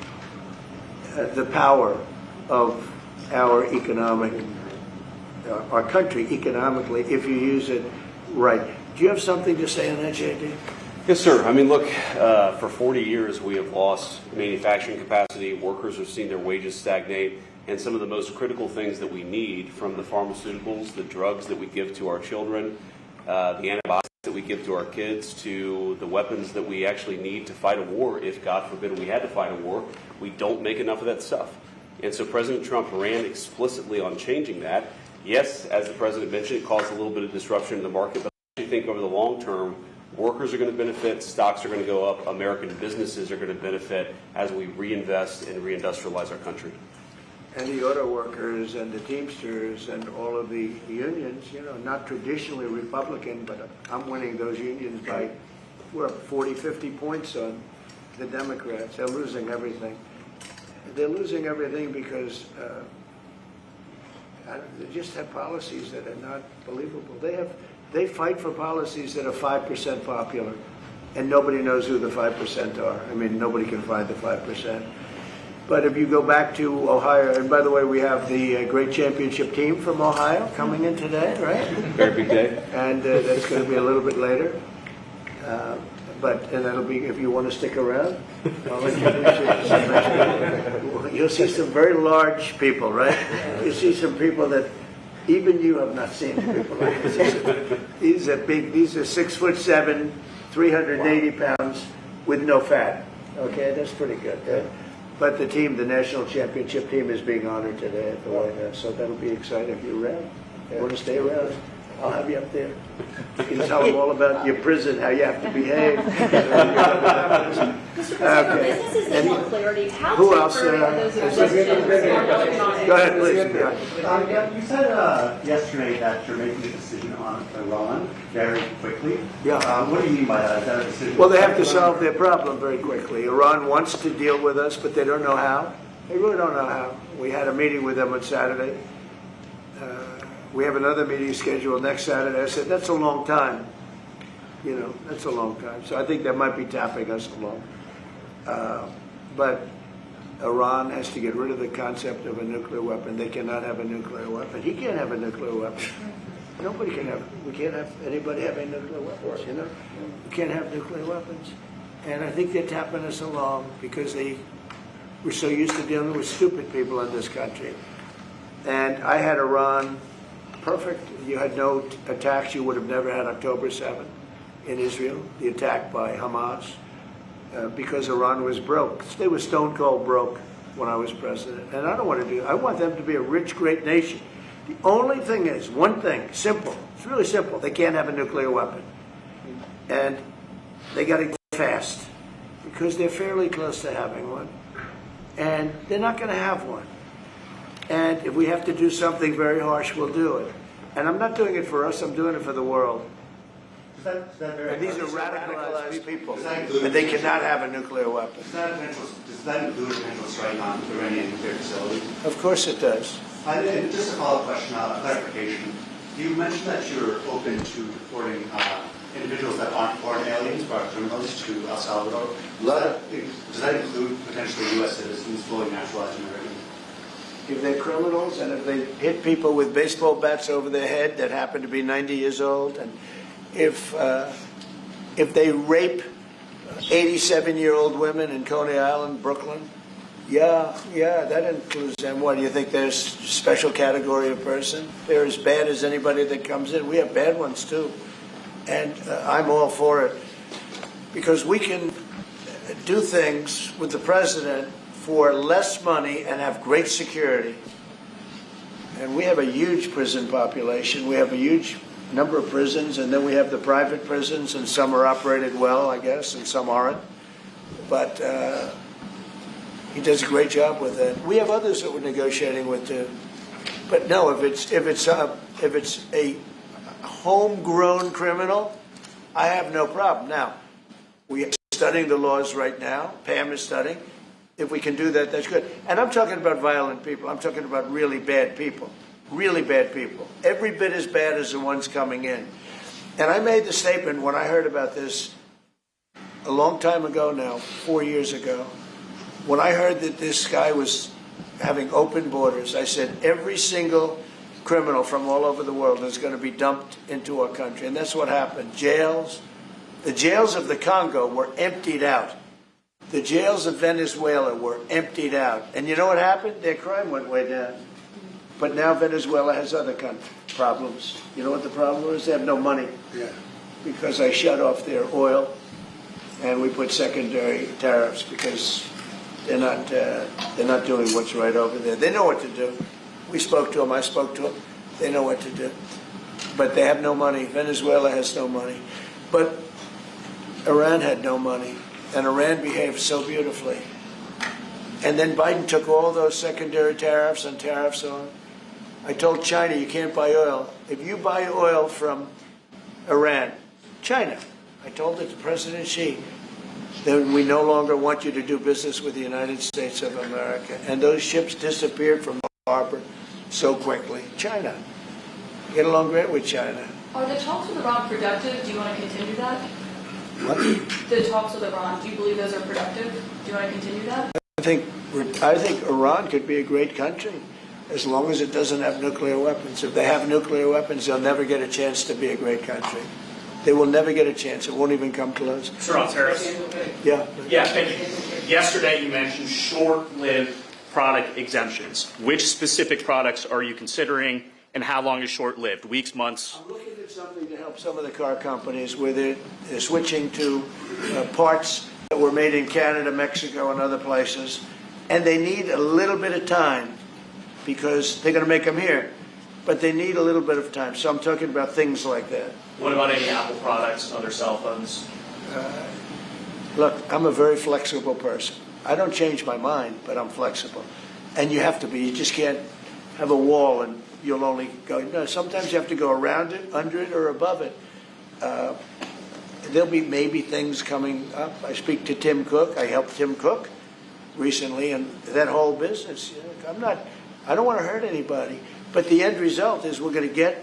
the power of our economic, our country economically if you use it right. Do you have something to say on that, JD? Yes, sir. I mean, look, for 40 years we have lost manufacturing capacity. Workers have seen their wages stagnate. And some of the most critical things that we need, from the pharmaceuticals, the drugs that we give to our children, the antibiotics that we give to our kids, to the weapons that we actually need to fight a war, if God forbid we had to fight a war, we don't make enough of that stuff. And so President Trump ran explicitly on changing that. Yes, as the President mentioned, it caused a little bit of disruption in the market, but I actually think over the long term, workers are going to benefit, stocks are going to go up, American businesses are going to benefit as we reinvest and reindustrialize our country. And the auto workers and the Teamsters and all of the unions, you know, not traditionally Republican, but I'm winning those unions by, we're up 40, 50 points on the Democrats. They're losing everything. They're losing everything because they just have policies that are not believable. They fight for policies that are 5% popular, and nobody knows who the 5% are. I mean, nobody can find the 5%. But if you go back to Ohio, and by the way, we have the great championship team from Ohio coming in today, right? Very big day. And that's going to be a little bit later. And that'll be, if you want to stick around, I'll introduce you to some people. You'll see some very large people, right? You'll see some people that even you have not seen people like this. These are big, these are 6'7", 380 pounds with no fat. Okay, that's pretty good. But the team, the national championship team, is being honored today at the White House, so that'll be exciting. If you're around, you want to stay around, I'll have you up there. You can tell them all about your prison, how you have to behave. Okay. Businesses need more clarity. How Who else? temporary are those executives? Go ahead, please. You said yesterday that you're making a decision on Iran very quickly. Yeah. What do you mean by that? Is that a decision? Well, they have to solve their problem very quickly. Iran wants to deal with us, but they don't know how. They really don't know how. We had a meeting with them on Saturday. We have another meeting scheduled next Saturday. I said, that's a long time. You know, that's a long time. So I think they might be tapping us along. But Iran has to get rid of the concept of a nuclear weapon. They cannot have a nuclear weapon. He can't have a nuclear weapon. Nobody can have, we can't have anybody having nuclear weapons, you know? We can't have nuclear weapons. And I think they're tapping us along because we're so used to dealing with stupid people in this country. And I had Iran perfect. You had no attacks. You would have never had October 7th in Israel, the attack by Hamas, because Iran was broke. They were stone cold broke when I was president. And I don't want to do, I want them to be a rich, great nation. The only thing is, one thing, simple. It's really simple. They can't have a nuclear weapon. And they got to go fast because they're fairly close to having one. And they're not going to have one. And if we have to do something very harsh, we'll do it. And I'm not doing it for us, I'm doing it for the world. And these are radicalized people, and they cannot have a nuclear weapon. Does that include a potential strike on Iranian nuclear facilities? Of course it does. Just a follow-up question, a clarification. You mentioned that you're open to deporting individuals that aren't foreign aliens but are criminals to El Salvador. Does that include potentially U.S. citizens, fully naturalized Americans? If they're criminals and if they hit people with baseball bats over their head that happen to be 90 years old, and if they rape 87-year-old women in Coney Island, Brooklyn, yeah, that includes them. What, do you think there's a special category of person? They're as bad as anybody that comes in. We have bad ones too. And I'm all for it. Because we can do things with the president for less money and have great security. And we have a huge prison population. We have a huge number of prisons, and then we have the private prisons, and some are operated well, I guess, and some aren't. But he does a great job with it. We have others that we're negotiating with too. But no, if it's a homegrown criminal, I have no problem. Now, we are studying the laws right now. Pam is studying. If we can do that, that's good. And I'm talking about violent people. I'm talking about really bad people. Really bad people. Every bit as bad as the ones coming in. And I made the statement when I heard about this a long time ago now, 4 years ago. When I heard that this guy was having open borders, I said every single criminal from all over the world is going to be dumped into our country. And that's what happened. The jails of the Congo were emptied out. The jails of Venezuela were emptied out. And you know what happened? Their crime went way down. But now Venezuela has other problems. You know what the problem is? They have no money. Yeah. Because I shut off their oil, and we put secondary tariffs because they're not doing what's right over there. They know what to do. We spoke to them. I spoke to them. They know what to do. But they have no money. Venezuela has no money. But Iran had no money. And Iran behaved so beautifully. And then Biden took all those secondary tariffs and tariffs on. I told China, you can't buy oil. If you buy oil from Iran, China, I told it to President Xi, then we no longer want you to do business with the United States of America. And those ships disappeared from the harbor so quickly. China. Get along great with China. Are the talks with Iran productive? Do you want to continue that? What? The talks with Iran, do you believe those are productive? Do you want to continue that? I think Iran could be a great country as long as it doesn't have nuclear weapons. If they have nuclear weapons, they'll never get a chance to be a great country. They will never get a chance. It won't even come close. Sir, on tariffs. Yeah. Yeah, thank you. Yesterday you mentioned short-lived product exemptions. Which specific products are you considering, and how long is short-lived? Weeks, months? I'm looking at something to help some of the car companies where they're switching to parts that were made in Canada, Mexico, and other places, and they need a little bit of time because they're going to make them here, but they need a little bit of time. So I'm talking about things like that. What about any Apple products, other cell phones? Look, I'm a very flexible person. I don't change my mind, but I'm flexible. And you have to be. You just can't have a wall and you'll only go. No, sometimes you have to go around it, under it, or above it. There'll be maybe things coming up. I speak to Tim Cook. I helped Tim Cook recently, and that whole business. I don't want to hurt anybody, but the end result is we're going to get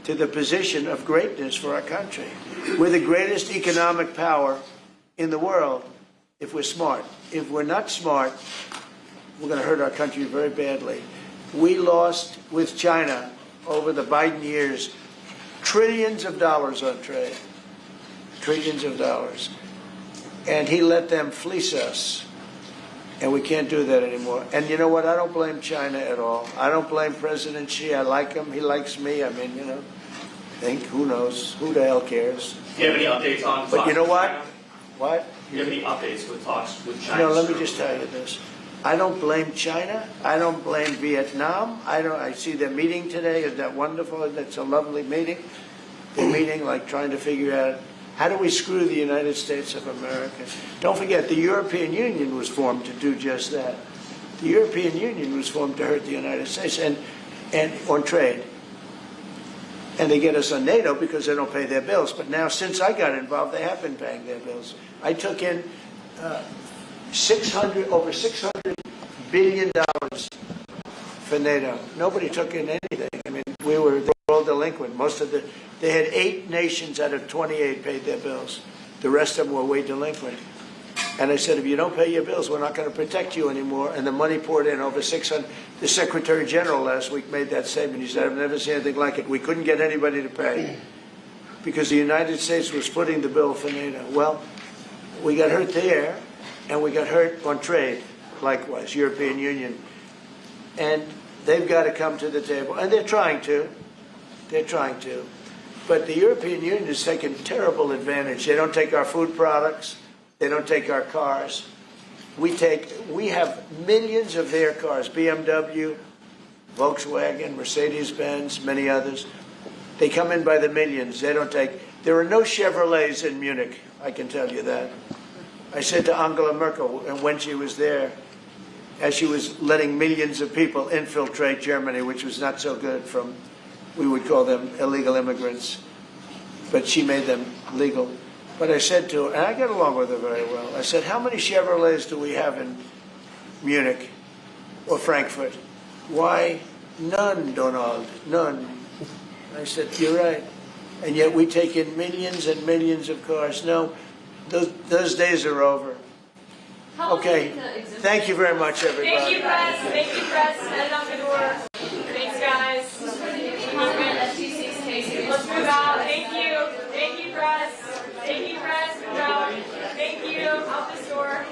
to the position of greatness for our country. We're the greatest economic power in the world if we're smart. If we're not smart, we're going to hurt our country very badly. We lost with China over the Biden years trillions of dollars on trade. Trillions of dollars. And he let them fleece us. And we can't do that anymore. And you know what? I don't blame China at all. I don't blame President Xi. I like him. He likes me. I mean, who knows? Who the hell cares? Do you have any updates on talks? But you know what? China? What? Do you have any updates with talks with China? Let me just tell you this. I don't blame China. I don't blame Vietnam. I see their meeting today. Is that wonderful? That's a lovely meeting. They're meeting like trying to figure out how do we screw the United States of America. Don't forget, the European Union was formed to do just that. The European Union was formed to hurt the United States and on trade. And they get us on NATO because they don't pay their bills. But now, since I got involved, they have been paying their bills. I took in over $600 billion for NATO. Nobody took in anything. I mean, they were all delinquent. They had 8 nations out of 28 paid their bills. The rest of them were way delinquent. And I said, if you don't pay your bills, we're not going to protect you anymore. And the money poured in, over 600. The Secretary General last week made that statement. He said, I've never seen anything like it. We couldn't get anybody to pay because the United States was footing the bill for NATO. Well, we got hurt there, and we got hurt on trade, likewise, European Union. And they've got to come to the table. And they're trying to. They're trying to. But the European Union has taken terrible advantage. They don't take our food products. They don't take our cars. We have millions of their cars, BMW, Volkswagen, Mercedes-Benz, many others. They come in by the millions. They don't take. There are no Chevrolets in Munich, I can tell you that. I said to Angela Merkel, and when she was there, as she was letting millions of people infiltrate Germany, which was not so good from, we would call them illegal immigrants, but she made them legal. But I said to her, and I get along with her very well, I said, how many Chevrolets do we have in Munich or Frankfurt? Why, none, Donald, none. I said, you're right. And yet we take in millions and millions of cars. No, those days are over. Okay, thank you very much, everybody. Thank you, press. Thank you, press. Head out the door. Thanks, guys. Let's move out. Thank you. Thank you, press. Thank you, press. Move out. Thank you. Out this door.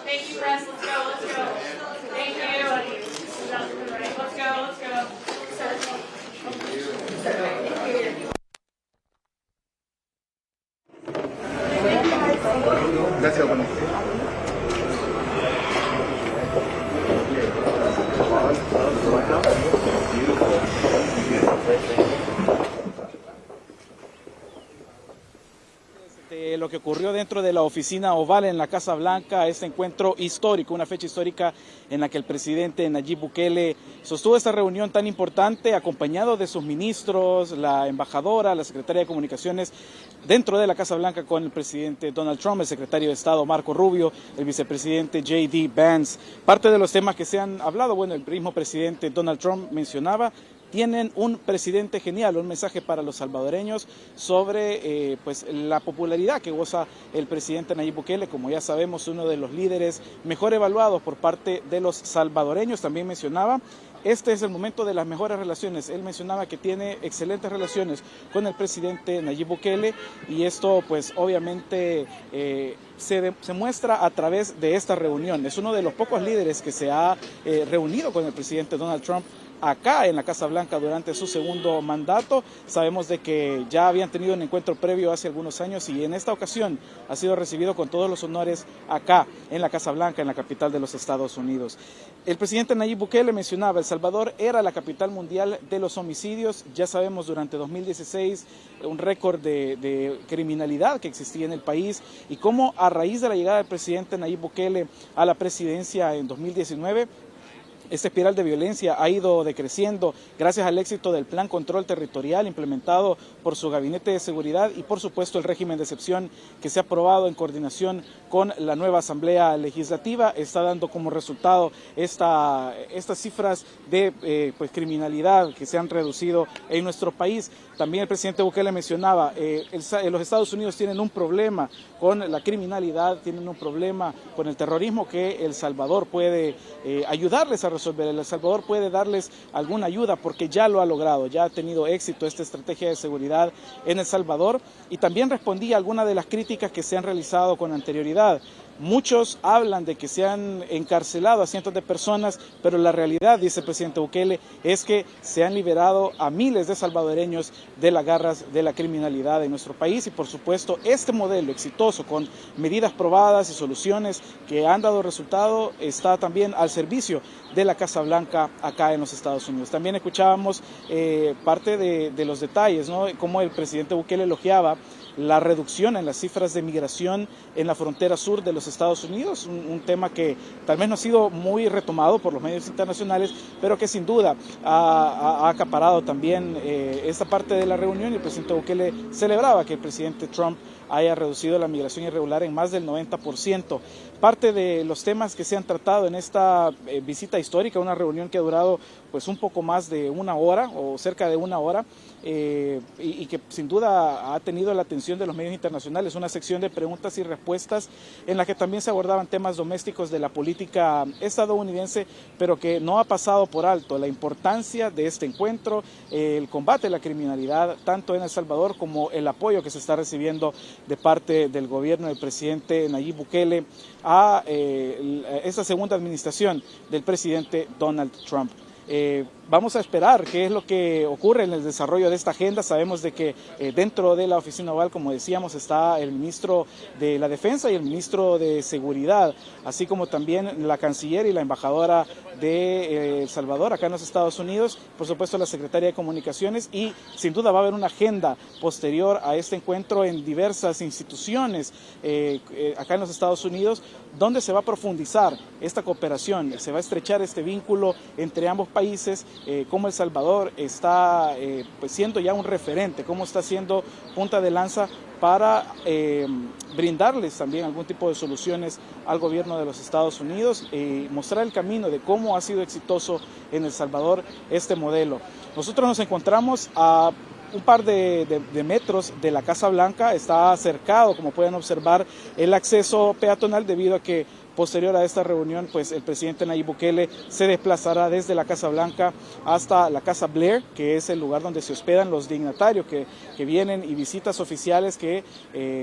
Thank you, press. Let's go. Let's go. Thank you. Let's go. Let's go. Gracias, bueno. De lo que ocurrió dentro de la oficina oval en la Casa Blanca, este encuentro histórico, una fecha histórica en la que el presidente Nayib Bukele sostuvo esta reunión tan importante, acompañado de sus ministros, la embajadora, la secretaria de Comunicaciones, dentro de la Casa Blanca con el presidente Donald Trump, el secretario de Estado Marco Rubio, el vicepresidente J.D. Vance. Parte de los temas que se han hablado, bueno, el mismo presidente Donald Trump mencionaba, tienen un presidente genial, un mensaje para los salvadoreños sobre pues la popularidad que goza el presidente Nayib Bukele, como ya sabemos, uno de los líderes mejor evaluados por parte de los salvadoreños. También mencionaba, este es el momento de las mejores relaciones. Él mencionaba que tiene excelentes relaciones con el presidente Nayib Bukele y esto pues obviamente se muestra a través de esta reunión. Es uno de los pocos líderes que se ha reunido con el presidente Donald Trump acá en la Casa Blanca durante su segundo mandato. Sabemos de que ya habían tenido un encuentro previo hace algunos años y en esta ocasión ha sido recibido con todos los honores acá en la Casa Blanca, en la capital de los Estados Unidos. El presidente Nayib Bukele mencionaba, El Salvador era la capital mundial de los homicidios. Ya sabemos durante 2016 un récord de criminalidad que existía en el país y cómo a raíz de la llegada del presidente Nayib Bukele a la presidencia en 2019, esta espiral de violencia ha ido decreciendo gracias al éxito del Plan Control Territorial implementado por su Gabinete de Seguridad y, por supuesto, el régimen de excepción que se ha aprobado en coordinación con la nueva Asamblea Legislativa. Está dando como resultado estas cifras de criminalidad que se han reducido en nuestro país. También el presidente Bukele mencionaba, los Estados Unidos tienen un problema con la criminalidad, tienen un problema con el terrorismo que El Salvador puede ayudarles a resolver. El Salvador puede darles alguna ayuda porque ya lo ha logrado, ya ha tenido éxito esta estrategia de seguridad en El Salvador y también respondía a algunas de las críticas que se han realizado con anterioridad. Muchos hablan de que se han encarcelado a cientos de personas, pero la realidad, dice el presidente Bukele, es que se han liberado a miles de salvadoreños de las garras de la criminalidad en nuestro país y, por supuesto, este modelo exitoso con medidas probadas y soluciones que han dado resultado está también al servicio de la Casa Blanca acá en los Estados Unidos. También escuchábamos parte de los detalles, ¿no? Cómo el presidente Bukele elogiaba la reducción en las cifras de migración en la frontera sur de los Estados Unidos, un tema que tal vez no ha sido muy retomado por los medios internacionales, pero que sin duda ha acaparado también esta parte de la reunión y el presidente Bukele celebraba que el presidente Trump haya reducido la migración irregular en más del 90%. Parte de los temas que se han tratado en esta visita histórica, una reunión que ha durado pues un poco más de una hora o cerca de una hora, y que sin duda ha tenido la atención de los medios internacionales, una sección de preguntas y respuestas en la que también se abordaban temas domésticos de la política estadounidense, pero que no ha pasado por alto la importancia de este encuentro, el combate a la criminalidad tanto en El Salvador como el apoyo que se está recibiendo de parte del gobierno del presidente Nayib Bukele a esta segunda administración del presidente Donald Trump. Vamos a esperar qué es lo que ocurre en el desarrollo de esta agenda. Sabemos de que dentro de la oficina oval, como decíamos, está el ministro de la Defensa y el ministro de Seguridad, así como también la canciller y la embajadora de El Salvador acá en los Estados Unidos, por supuesto la secretaria de Comunicaciones, y sin duda va a haber una agenda posterior a este encuentro en diversas instituciones acá en los Estados Unidos, donde se va a profundizar esta cooperación, se va a estrechar este vínculo entre ambos países, cómo El Salvador está pues siendo ya un referente, cómo está siendo punta de lanza para brindarles también algún tipo de soluciones al gobierno de los Estados Unidos y mostrar el camino de cómo ha sido exitoso en El Salvador este modelo. Nosotros nos encontramos a un par de metros de la Casa Blanca, está cercado, como pueden observar, el acceso peatonal debido a que posterior a esta reunión, pues el presidente Nayib Bukele se desplazará desde la Casa Blanca hasta la Casa Blair, que es el lugar donde se hospedan los dignatarios que vienen y visitas oficiales que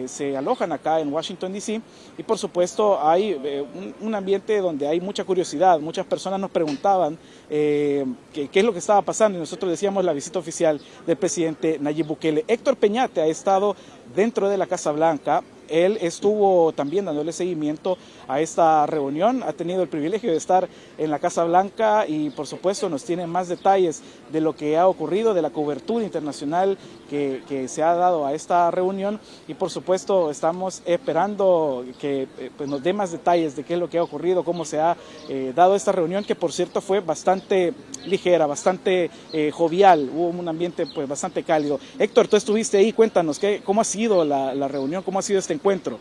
se alojan acá en Washington, D.C. Y por supuesto hay un ambiente donde hay mucha curiosidad. Muchas personas nos preguntaban qué es lo que estaba pasando y nosotros decíamos la visita oficial del presidente Nayib Bukele. Héctor Peñate ha estado dentro de la Casa Blanca. Él estuvo también dándole seguimiento a esta reunión, ha tenido el privilegio de estar en la Casa Blanca y por supuesto nos tiene más detalles de lo que ha ocurrido, de la cobertura internacional que se ha dado a esta reunión y por supuesto estamos esperando que pues nos dé más detalles de qué es lo que ha ocurrido, cómo se ha dado esta reunión, que por cierto fue bastante ligera, bastante jovial, hubo un ambiente pues bastante cálido. Héctor, tú estuviste ahí, cuéntanos cómo ha sido la reunión, cómo ha sido este encuentro.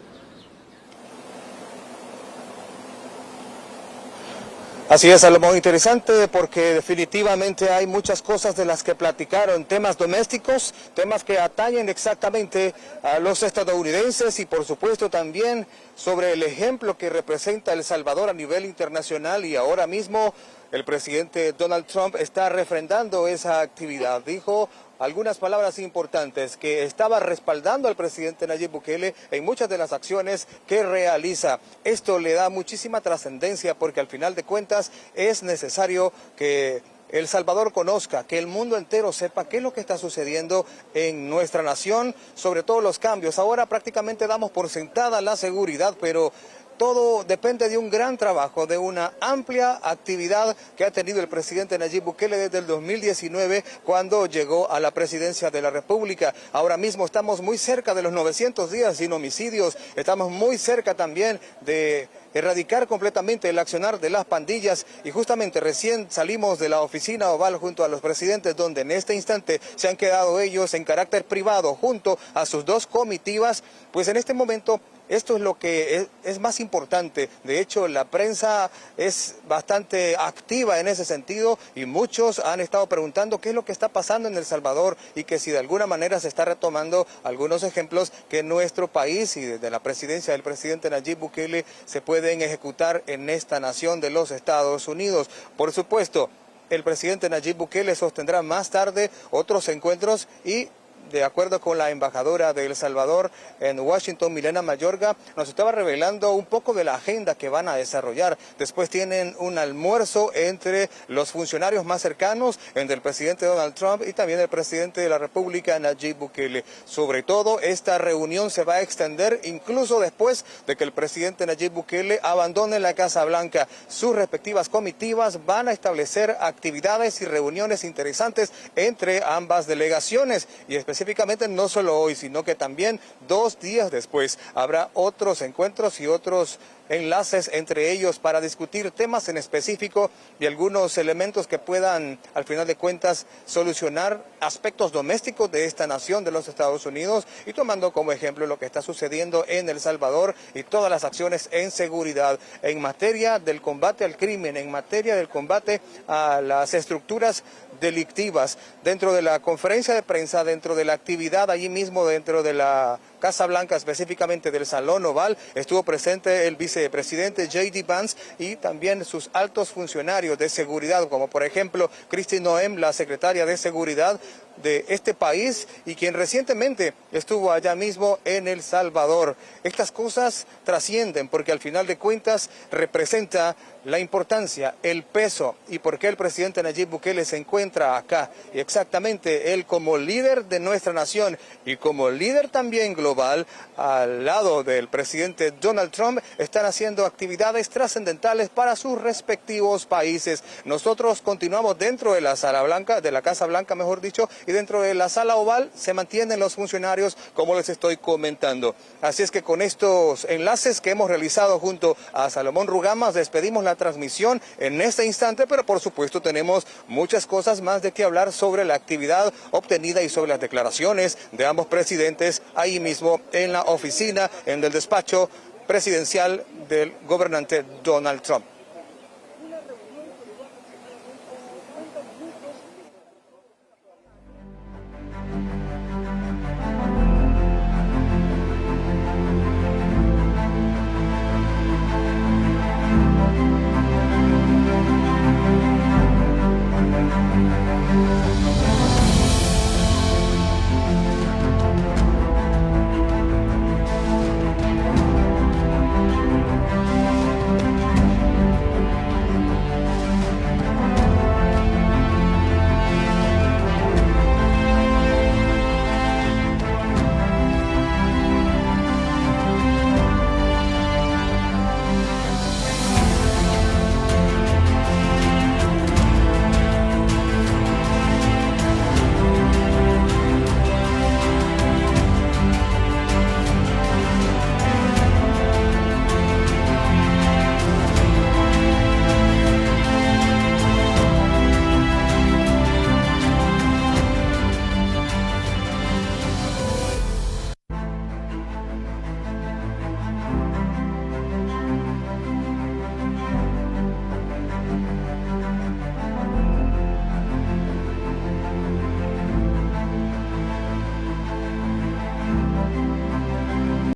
Así es, Salomón, interesante porque definitivamente hay muchas cosas de las que platicaron, temas domésticos, temas que atañen exactamente a los estadounidenses y por supuesto también sobre el ejemplo que representa El Salvador a nivel internacional y ahora mismo el presidente Donald Trump está refrendando esa actividad. Dijo algunas palabras importantes, que estaba respaldando al presidente Nayib Bukele en muchas de las acciones que realiza. Esto le da muchísima trascendencia porque al final de cuentas es necesario que El Salvador conozca, que el mundo entero sepa qué es lo que está sucediendo en nuestra nación, sobre todo los cambios. Ahora prácticamente damos por sentada la seguridad, pero todo depende de un gran trabajo, de una amplia actividad que ha tenido el presidente Nayib Bukele desde el 2019 cuando llegó a la presidencia de la República. Ahora mismo estamos muy cerca de los 900 días sin homicidios, estamos muy cerca también de erradicar completamente el accionar de las pandillas y justamente recién salimos de la oficina oval junto a los presidentes donde en este instante se han quedado ellos en carácter privado junto a sus dos comitivas, pues en este momento esto es lo que es más importante. De hecho, la prensa es bastante activa en ese sentido y muchos han estado preguntando qué es lo que está pasando en El Salvador y que si de alguna manera se está retomando algunos ejemplos que en nuestro país y desde la presidencia del presidente Nayib Bukele se pueden ejecutar en esta nación de los Estados Unidos. Por supuesto, el presidente Nayib Bukele sostendrá más tarde otros encuentros y de acuerdo con la embajadora de El Salvador en Washington, Milena Mayorga, nos estaba revelando un poco de la agenda que van a desarrollar. Después tienen un almuerzo entre los funcionarios más cercanos, entre el presidente Donald Trump y también el presidente de la República, Nayib Bukele. Sobre todo, esta reunión se va a extender incluso después de que el presidente Nayib Bukele abandone la Casa Blanca. Sus respectivas comitivas van a establecer actividades y reuniones interesantes entre ambas delegaciones y especialmente específicamente no solo hoy, sino que también 2 días después habrá otros encuentros y otros enlaces entre ellos para discutir temas en específico y algunos elementos que puedan, al final de cuentas, solucionar aspectos domésticos de esta nación, de los Estados Unidos, y tomando como ejemplo lo que está sucediendo en El Salvador y todas las acciones en seguridad, en materia del combate al crimen, en materia del combate a las estructuras delictivas. Dentro de la conferencia de prensa, dentro de la actividad allí mismo, dentro de la Casa Blanca, específicamente del Salón Oval, estuvo presente el vicepresidente J.D. Vance y también sus altos funcionarios de seguridad, como por ejemplo Kristi Noem, la secretaria de Seguridad de este país y quien recientemente estuvo allá mismo en El Salvador. Estas cosas trascienden porque al final de cuentas representa la importancia, el peso y por qué el presidente Nayib Bukele se encuentra acá. Y exactamente él como líder de nuestra nación y como líder también global, al lado del presidente Donald Trump, están haciendo actividades trascendentales para sus respectivos países. Nosotros continuamos dentro de la Sala Blanca, de la Casa Blanca mejor dicho, y dentro de la Sala Oval se mantienen los funcionarios como les estoy comentando. Así es que con estos enlaces que hemos realizado junto a Salomón Rugamas despedimos la transmisión en este instante, pero por supuesto tenemos muchas cosas más de qué hablar sobre la actividad obtenida y sobre las declaraciones de ambos presidentes ahí mismo en la oficina, en el despacho presidencial del gobernante Donald Trump.